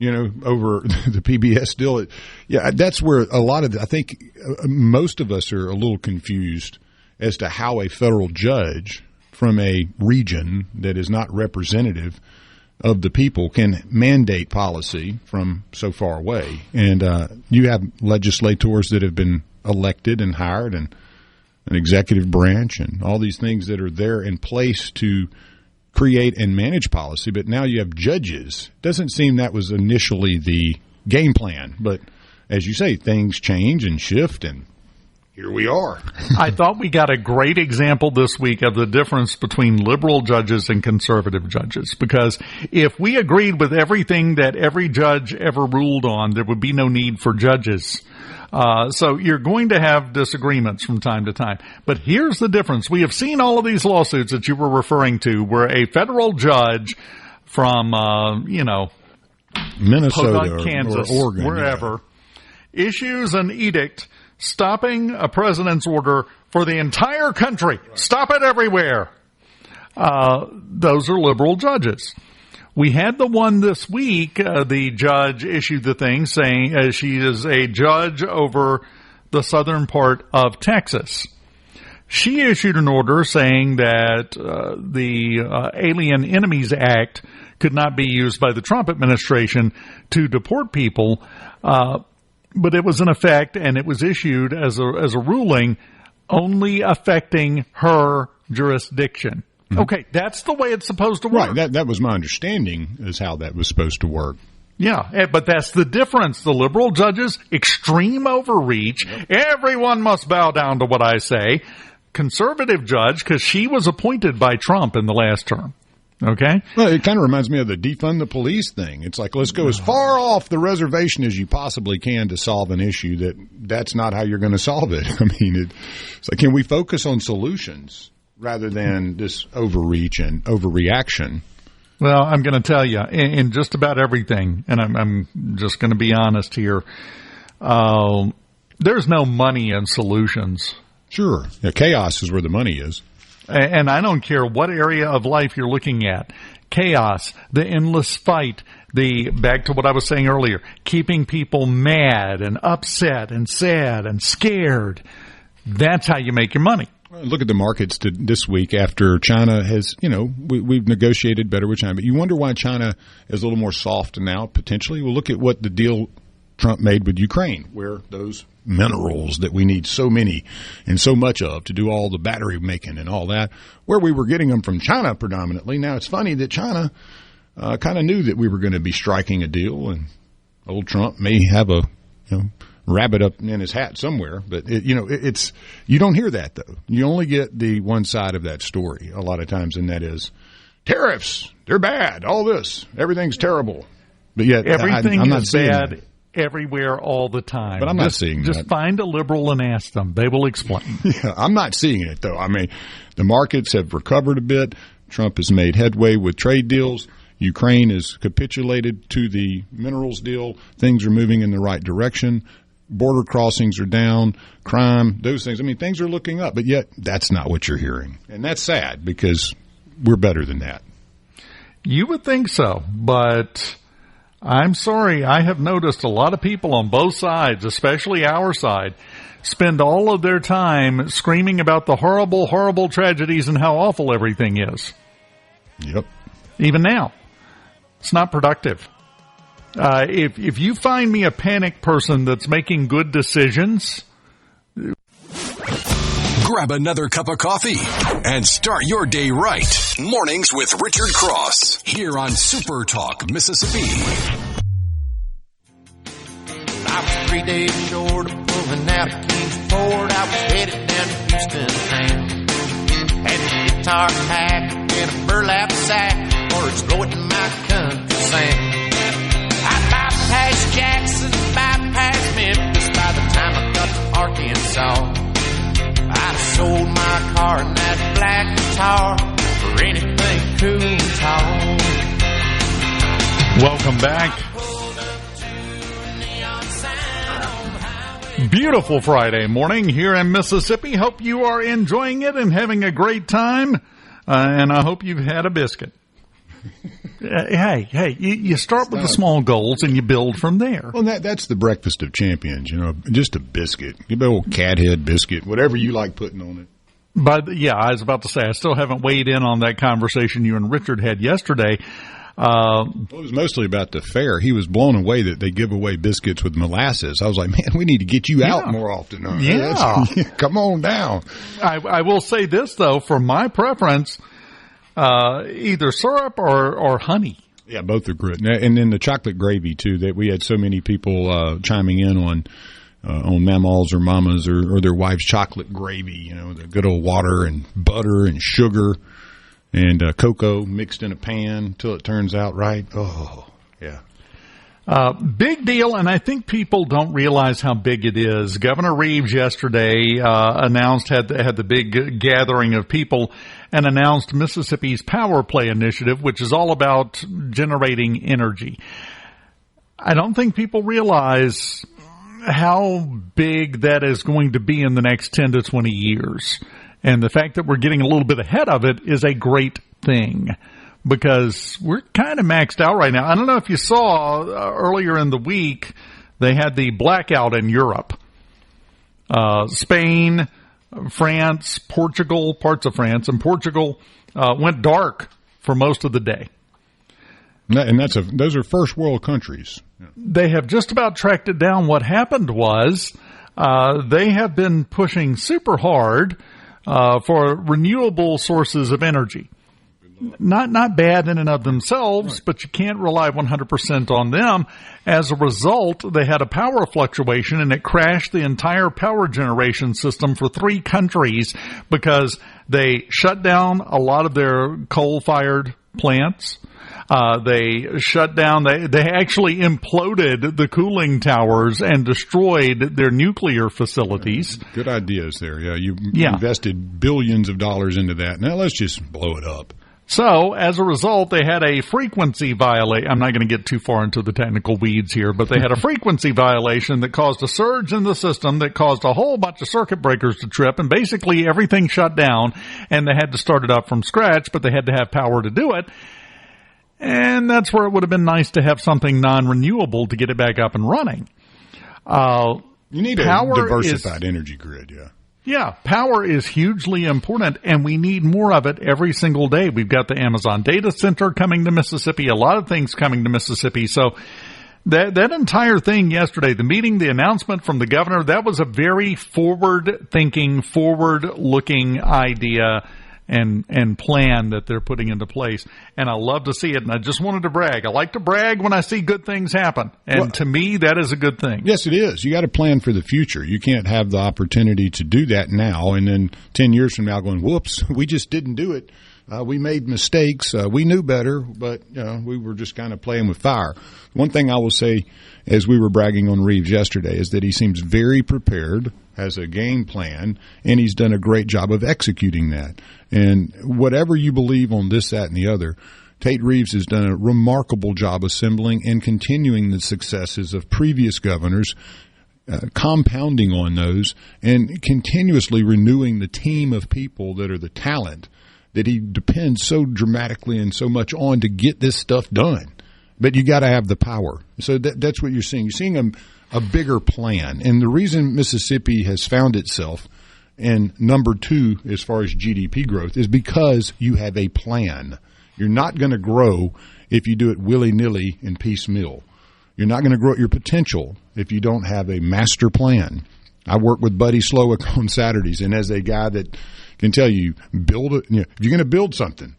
over the PBS deal? Yeah, that's where a lot of I think most of us are a little confused as to how a federal judge from a region that is not representative of the people can mandate policy from so far away. And you have legislators that have been elected and hired, and an executive branch, and all these things that are there in place to create and manage policy. But now you have judges. Doesn't seem that was initially the game plan. But as you say, things change and shift, and here we are. I thought we got a great example this week of the difference between liberal judges and conservative judges, because if we agreed with everything that every judge ever ruled on, there would be no need for judges. So you're going to have disagreements from time to time. But here's the difference. We have seen all of these lawsuits that you were referring to where a federal judge from, Minnesota Podunk, Kansas, or Oregon, wherever, issues an edict stopping a president's order for the entire country. Stop it everywhere. Those are liberal judges. We had the one this week, the judge issued the thing saying she is a judge over the southern part of Texas. She issued an order saying that the Alien Enemies Act could not be used by the Trump administration to deport people, but it was in effect, and it was issued as a ruling only affecting her jurisdiction. Okay, that's the way it's supposed to work. Right, that was my understanding is how that was supposed to work. Yeah, but that's the difference. The liberal judges, extreme overreach. Yep. Everyone must bow down to what I say. Conservative judge, because she was appointed by Trump in the last term. Okay? Well, it kind of reminds me of the defund the police thing. It's like, let's go as far off the reservation as you possibly can to solve an issue that's not how you're going to solve it. I mean, it's like, can we focus on solutions rather than this overreach and overreaction? Well, I'm going to tell you, in just about everything, and I'm just going to be honest here, there's no money in solutions. Sure. Yeah, chaos is where the money is. And I don't care what area of life you're looking at. Chaos, the endless fight, back to what I was saying earlier, keeping people mad and upset and sad and scared. That's how you make your money. Look at the markets this week after China has, we've negotiated better with China. But you wonder why China is a little more soft now, potentially. Well, look at what the deal Trump made with Ukraine, where those minerals that we need so many and so much of to do all the battery making and all that, where we were getting them from China predominantly. Now, it's funny that China kind of knew that we were going to be striking a deal, and old Trump may have a, rabbit up in his hat somewhere, but it's you don't hear that though. You only get the one side of that story a lot of times, and that is tariffs. They're bad. All this, everything's terrible. But yet, everything is bad everywhere all the time. But I'm not seeing that. Just find a liberal and ask them; they will explain. Yeah, I'm not seeing it though. I mean, the markets have recovered a bit. Trump has made headway with trade deals. Ukraine has capitulated to the minerals deal. Things are moving in the right direction. Border crossings are down, crime, those things. I mean, things are looking up, but yet that's not what you're hearing. And that's sad because we're better than that. You would think so, but I'm sorry. I have noticed a lot of people on both sides, especially our side, spend all of their time screaming about the horrible, horrible tragedies and how awful everything is. Yep. Even now. It's not productive. If you find me a panic person that's making good decisions, grab another cup of coffee and start your day right. Mornings with Richard Cross here on SuperTalk Mississippi. I was 3 days short of pulling out of Kingsport. I was headed down to Houston town. Had a guitar pack and a burlap sack, or exploiting my country sound. I bypassed Jackson, bypassed Memphis. By the time I got to Arkansas, I sold my car and that black guitar for anything cool and tall. Welcome back. Beautiful Friday morning here in Mississippi. Hope you are enjoying it and having a great time. And I hope you've had a biscuit. Hey, you start with the small goals and you build from there. Well, that's the breakfast of champions, just a biscuit. Give me a old cat head biscuit, whatever you like putting on it. But, yeah, I was about to say, I still haven't weighed in on that conversation you and Richard had yesterday. It was mostly about the fair. He was blown away that they give away biscuits with molasses. I was like, man, we need to get you out more often. Yeah. Come on down. I will say this, though, for my preference, either syrup or honey. Yeah, both are good. And then the chocolate gravy, too, that we had so many people chiming in on Mama's or Mama's or their wife's chocolate gravy, the good old water and butter and sugar and cocoa mixed in a pan until it turns out right. Oh, yeah. Big deal, and I think people don't realize how big it is. Governor Reeves yesterday announced, had the big gathering of people, and announced Mississippi's Power Play initiative, which is all about generating energy. I don't think people realize how big that is going to be in the next 10 to 20 years. And the fact that we're getting a little bit ahead of it is a great thing, because we're kind of maxed out right now. I don't know if you saw earlier in the week, they had the blackout in Europe. Spain, France, Portugal, parts of France and Portugal went dark for most of the day. And those are first world countries. They have just about tracked it down. What happened was they have been pushing super hard for renewable sources of energy. not bad in and of themselves, right, but you can't rely 100% on them. As a result, they had a power fluctuation, and it crashed the entire power generation system for 3 countries because they shut down a lot of their coal-fired plants. They shut down, they actually imploded the cooling towers and destroyed their nuclear facilities. Good ideas there. Yeah, you invested billions of dollars into that. Now let's just blow it up. So, as a result, they had a frequency violation. I'm not going to get too far into the technical weeds here, but they had a frequency violation that caused a surge in the system that caused a whole bunch of circuit breakers to trip, and basically everything shut down, and they had to start it up from scratch, but they had to have power to do it. And that's where it would have been nice to have something non-renewable to get it back up and running. You need a diversified energy grid, yeah. Yeah, power is hugely important, and we need more of it every single day. We've got the Amazon data center coming to Mississippi, a lot of things coming to Mississippi. So that entire thing yesterday, the meeting, the announcement from the governor, that was a very forward-thinking, forward-looking idea and plan that they're putting into place. And I love to see it, and I just wanted to brag. I like to brag when I see good things happen. And to me, that is a good thing. Yes, it is. You got to plan for the future. You can't have the opportunity to do that now and then 10 years from now going, whoops, we just didn't do it. We made mistakes. We knew better, but we were just kind of playing with fire. One thing I will say, as we were bragging on Reeves yesterday, is that he seems very prepared, has a game plan, and he's done a great job of executing that. And whatever you believe on this, that, and the other, Tate Reeves has done a remarkable job assembling and continuing the successes of previous governors, compounding on those, and continuously renewing the team of people that are the talent that he depends so dramatically and so much on to get this stuff done. But you got to have the power. So that's what you're seeing. You're seeing a bigger plan. And the reason Mississippi has found itself in number 2 as far as GDP growth is because you have a plan. You're not going to grow if you do it willy-nilly and piecemeal. You're not going to grow at your potential if you don't have a master plan. I work with Buddy Slowick on Saturdays, and as a guy that can tell you, build it. If you're going to build something,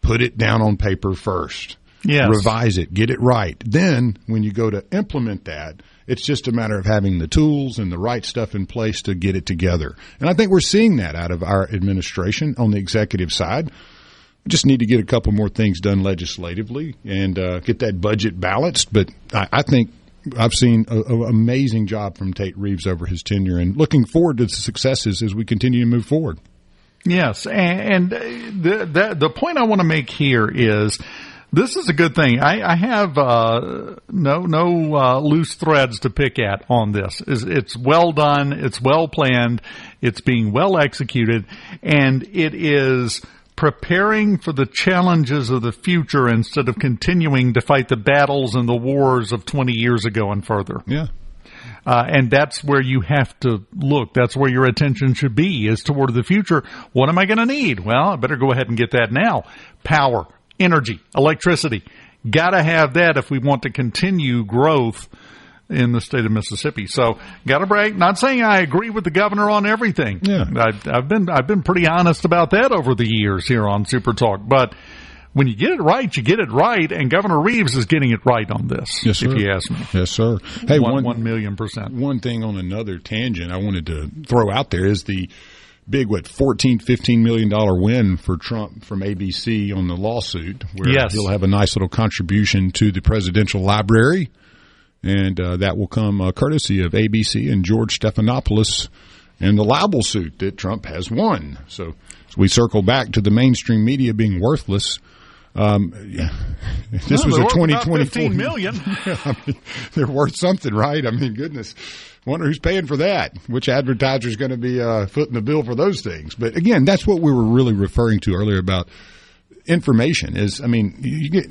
put it down on paper first. Yes. Revise it, get it right. Then when you go to implement that, it's just a matter of having the tools and the right stuff in place to get it together. And I think we're seeing that out of our administration on the executive side. We just need to get a couple more things done legislatively and get that budget balanced. But I think I've seen an amazing job from Tate Reeves over his tenure, and looking forward to the successes as we continue to move forward. Yes, and the point I want to make here is this is a good thing. I have no loose threads to pick at on this. It's well done. It's well planned. It's being well executed, and it is preparing for the challenges of the future instead of continuing to fight the battles and the wars of 20 years ago and further. Yeah. And that's where you have to look. That's where your attention should be, is toward the future. What am I going to need? Well, I better go ahead and get that now. Power, energy, electricity. Got to have that if we want to continue growth in the state of Mississippi. So, got to brag. Not saying I agree with the governor on everything. Yeah. I've been pretty honest about that over the years here on Super Talk. But when you get it right, you get it right, and Governor Reeves is getting it right on this, yes, if you ask me. Yes, sir. Hey, 1,000,000%. One thing on another tangent I wanted to throw out there is the big, $14-15 million win for Trump from ABC on the lawsuit, where he'll have a nice little contribution to the presidential library, and that will come courtesy of ABC and George Stephanopoulos and the libel suit that Trump has won. So as we circle back to the mainstream media being worthless, this was a 2024 $15 million. I mean, they're worth something, right? I mean, goodness, wonder who's paying for that. Which advertiser is going to be footing the bill for those things? But again, that's what we were really referring to earlier about information. Is, I mean,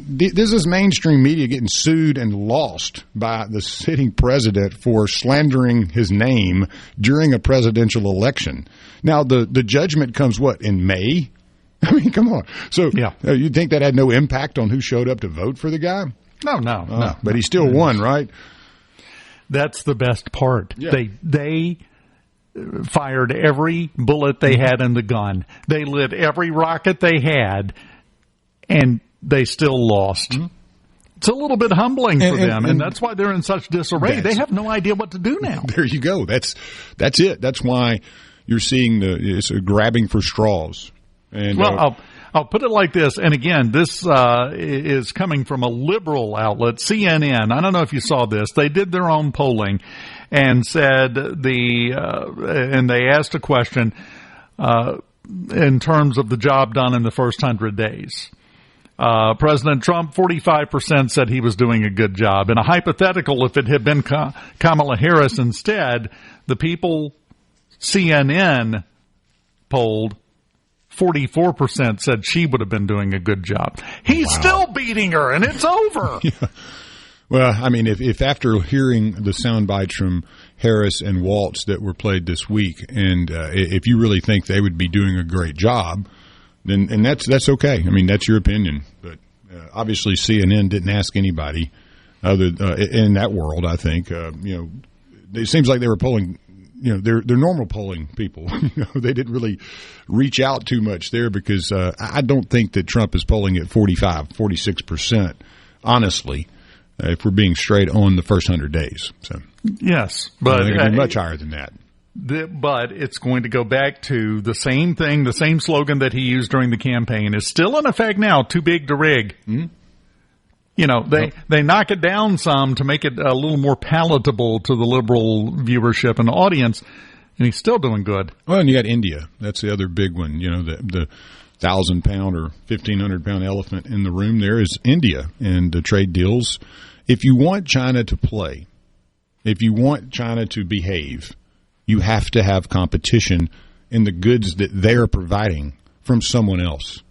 this is mainstream media getting sued and lost by the sitting president for slandering his name during a presidential election. Now, the judgment comes in May? I mean, come on. So you think that had no impact on who showed up to vote for the guy? No. But he still won, right? That's the best part. Yeah. They fired every bullet they had in the gun. They lit every rocket they had and they still lost. Mm-hmm. It's a little bit humbling for them, and that's why they're in such disarray. They have no idea what to do now. There you go. That's it. That's why you're seeing it's a grabbing for straws. And I'll put it like this, and again, this is coming from a liberal outlet, CNN. I don't know if you saw this. They did their own polling and said and they asked a question in terms of the job done in the first 100 days. President Trump, 45% said he was doing a good job. In a hypothetical, if it had been Kamala Harris instead, the people CNN polled, 44% said she would have been doing a good job. He's still beating her, and it's over. Yeah. Well, I mean, if after hearing the sound bites from Harris and Waltz that were played this week, and if you really think they would be doing a great job, then that's okay. I mean, that's your opinion. But obviously, CNN didn't ask anybody other in that world. I think it seems like they were polling. They're normal polling people. They didn't really reach out too much there because I don't think that Trump is polling at 46%. Honestly, if we're being straight on the first 100 days. So yes, but they're going to be much higher than that. But it's going to go back to the same thing, the same slogan that he used during the campaign is still in effect now, too big to rig. Mm-hmm. They knock it down some to make it a little more palatable to the liberal viewership and audience, and he's still doing good. Well, and you got India. That's the other big one. The 1,000-pound or 1,500-pound elephant in the room there is India and the trade deals. If you want China to play, if you want China to behave, you have to have competition in the goods that they're providing from someone else.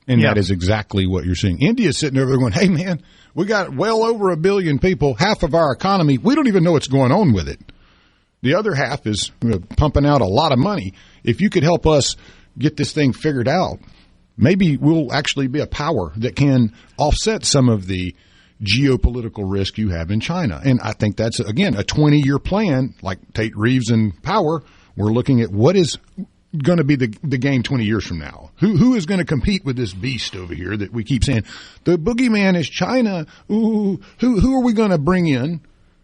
And that is exactly what you're seeing. India's sitting over there going, hey, man, we got well over 1 billion people, half of our economy. We don't even know what's going on with it. The other half is pumping out a lot of money. If you could help us get this thing figured out, maybe we'll actually be a power that can offset some of the geopolitical risk you have in China. And I think that's, again, a 20-year plan, like Tate Reeves and Power. We're looking at what is going to be the game 20 years from now. Who is going to compete with this beast over here that we keep saying, the boogeyman is China. Ooh, who are we going to bring in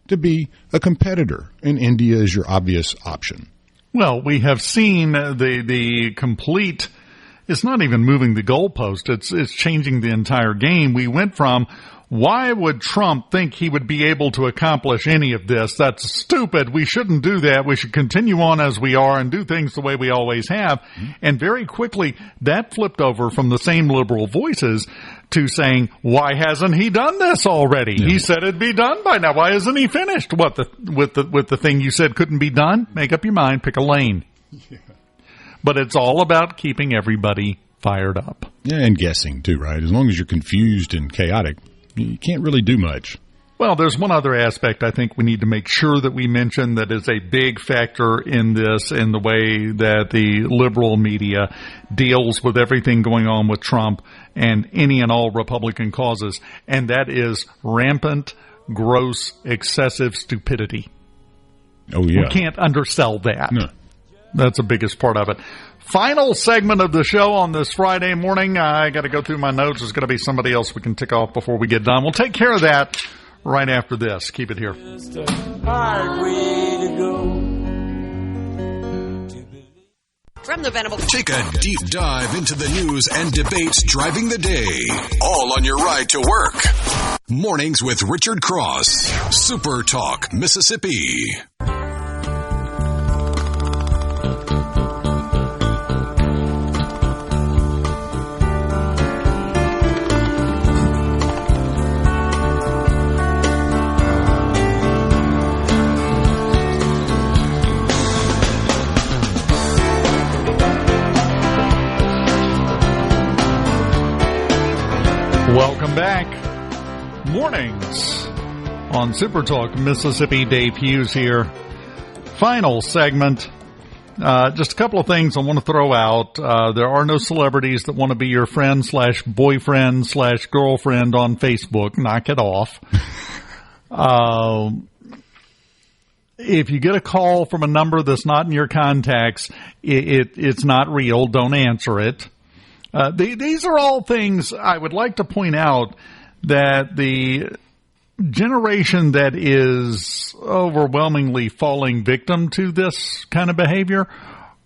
to be a competitor? And India is your obvious option. Well, we have seen the complete, it's not even moving the goalpost. It's changing the entire game. We went from, why would Trump think he would be able to accomplish any of this? That's stupid. We shouldn't do that. We should continue on as we are and do things the way we always have. Mm-hmm. And very quickly, that flipped over from the same liberal voices to saying, why hasn't he done this already? Yeah. He said it'd be done by now. Why isn't he finished? With the thing you said couldn't be done? Make up your mind. Pick a lane. Yeah. But it's all about keeping everybody fired up. Yeah, and guessing too, right? As long as you're confused and chaotic, you can't really do much. Well, there's one other aspect I think we need to make sure that we mention that is a big factor in this, in the way that the liberal media deals with everything going on with Trump and any and all Republican causes, and that is rampant, gross, excessive stupidity. Oh, yeah. We can't undersell that. No. That's the biggest part of it. Final segment of the show on this Friday morning. I got to go through my notes. There's going to be somebody else we can tick off before we get done. We'll take care of that right after this. Keep it here. From the Venable. Take a deep dive into the news and debates driving the day. All on your ride to work. Mornings with Richard Cross. SuperTalk, Mississippi. Welcome back. Mornings on SuperTalk Mississippi. Dave Hughes here. Final segment. Just a couple of things I want to throw out. There are no celebrities that want to be your friend / boyfriend / girlfriend on Facebook. Knock it off. If you get a call from a number that's not in your contacts, it's not real. Don't answer it. These are all things I would like to point out that the generation that is overwhelmingly falling victim to this kind of behavior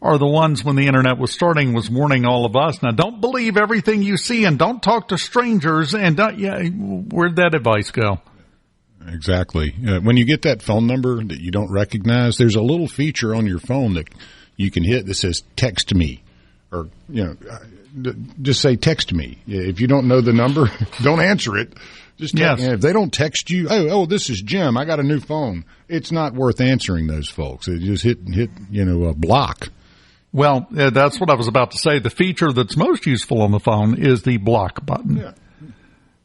are the ones when the internet was starting was warning all of us. Now, don't believe everything you see and don't talk to strangers. And where'd that advice go? Exactly. When you get that phone number that you don't recognize, there's a little feature on your phone that you can hit that says text me, or, just say text me. If you don't know the number, don't answer it. Just if they don't text you, this is Jim, I got a new phone. It's not worth answering those folks. It just hit a block. Well, that's what I was about to say. The feature that's most useful on the phone is the block button. Yeah.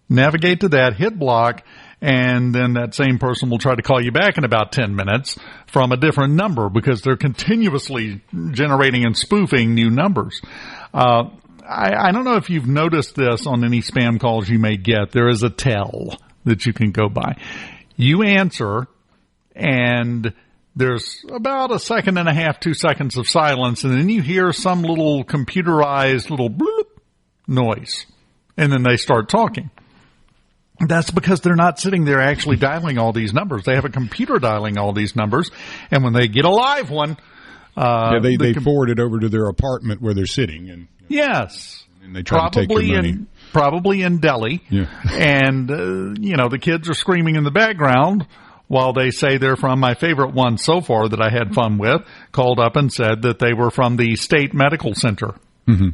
Navigate to that, hit block, and then that same person will try to call you back in about 10 minutes from a different number because they're continuously generating and spoofing new numbers. I don't know if you've noticed this on any spam calls you may get. There is a tell that you can go by. You answer, and there's about a second and a half, 2 seconds of silence, and then you hear some little computerized little bloop noise, and then they start talking. That's because they're not sitting there actually dialing all these numbers. They have a computer dialing all these numbers, and when they get a live one, they forward it over to their apartment where they're sitting. And yes. And they try to take your money. Probably in Delhi. Yeah. And, the kids are screaming in the background while they say they're from, my favorite one so far that I had fun with, called up and said that they were from the state medical center. Mm-hmm.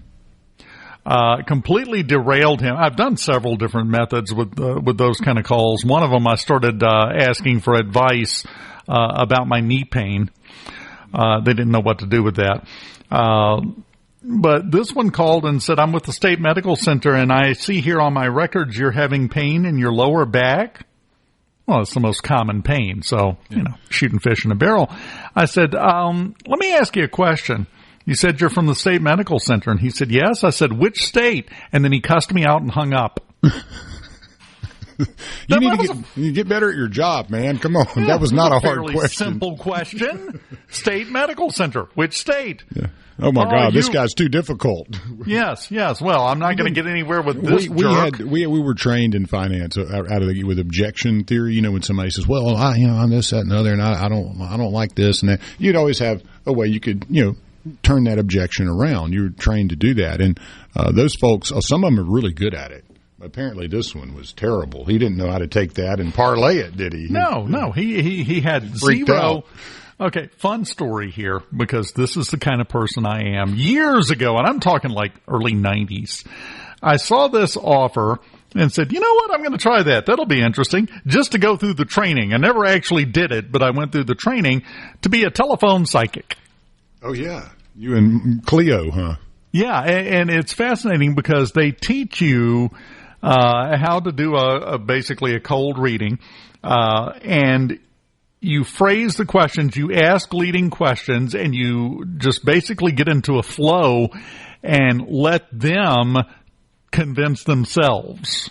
Completely derailed him. I've done several different methods with those kind of calls. One of them, I started asking for advice about my knee pain. They didn't know what to do with that. But this one called and said, I'm with the state medical center, and I see here on my records you're having pain in your lower back. Well, it's the most common pain, so, shooting fish in a barrel. I said, let me ask you a question. You said you're from the state medical center, and he said, yes. I said, which state? And then he cussed me out and hung up. You need to get better at your job, man. Come on. Yeah, that was not a hard question. Simple question. State medical center. Which state? Yeah. Oh, my God. This guy's too difficult. Yes. Well, I'm not going to get anywhere with this jerk. We were trained in finance with objection theory. When somebody says, well, I'm this, that, and the other, and I don't like this and that. You'd always have a way you could, turn that objection around. You're trained to do that. And those folks, some of them are really good at it. Apparently this one was terrible. He didn't know how to take that and parlay it, did he? No. He had freaked zero. Out. Okay, fun story here, because this is the kind of person I am. Years ago, and I'm talking like early 90s, I saw this offer and said, you know what, I'm going to try that. That'll be interesting, just to go through the training. I never actually did it, but I went through the training to be a telephone psychic. Oh, yeah. You and Cleo, huh? Yeah, and it's fascinating because they teach you how to do basically a cold reading, and you phrase the questions, you ask leading questions, and you just basically get into a flow and let them convince themselves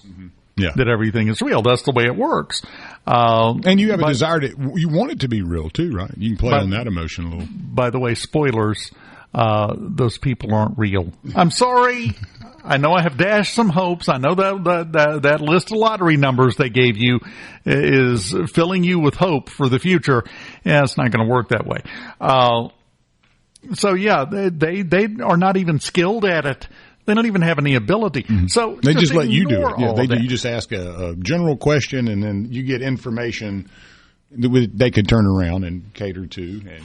that everything is real. That's the way it works. And you have a desire you want it to be real too, right? You can play on that emotion a little. By the way, spoilers, those people aren't real. I'm sorry. I know I have dashed some hopes. I know that list of lottery numbers they gave you is filling you with hope for the future. Yeah, it's not going to work that way. So yeah, they are not even skilled at it. They don't even have any ability. Mm-hmm. So they just let you do it. Yeah, you just ask a general question, and then you get information that they could turn around and cater to and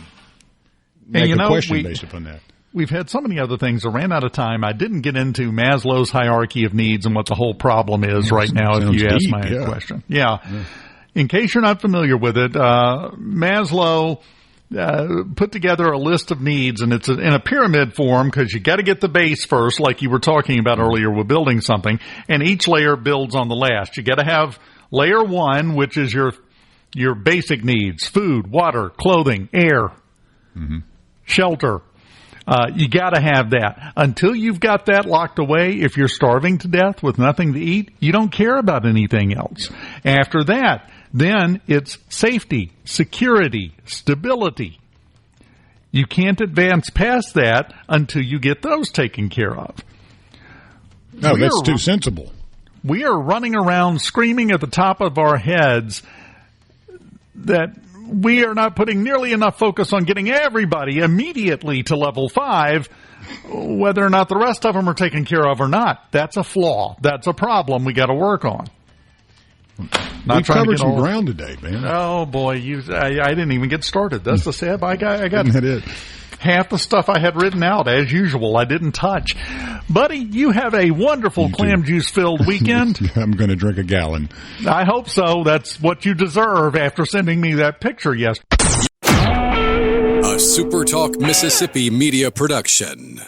make a question based upon that. We've had so many other things. I ran out of time. I didn't get into Maslow's hierarchy of needs and what the whole problem is right now, if you ask my question. Yeah. In case you're not familiar with it, Maslow put together a list of needs, and it's in a pyramid form because you got to get the base first, like you were talking about earlier with building something, and each layer builds on the last. You got to have layer one, which is your basic needs: food, water, clothing, air, shelter. You got to have that. Until you've got that locked away, if you're starving to death with nothing to eat, you don't care about anything else. After that, then it's safety, security, stability. You can't advance past that until you get those taken care of. No, that's too sensible. We are running around screaming at the top of our heads that we are not putting nearly enough focus on getting everybody immediately to level 5, whether or not the rest of them are taken care of or not. That's a flaw. That's a problem we got to work on. We covered some ground today, man. Oh boy, I didn't even get started. That's the sad. I got it. Half the stuff I had written out, as usual, I didn't touch. Buddy, you have a wonderful clam juice-filled weekend. I'm going to drink a gallon. I hope so. That's what you deserve after sending me that picture yesterday. A SuperTalk Mississippi media production.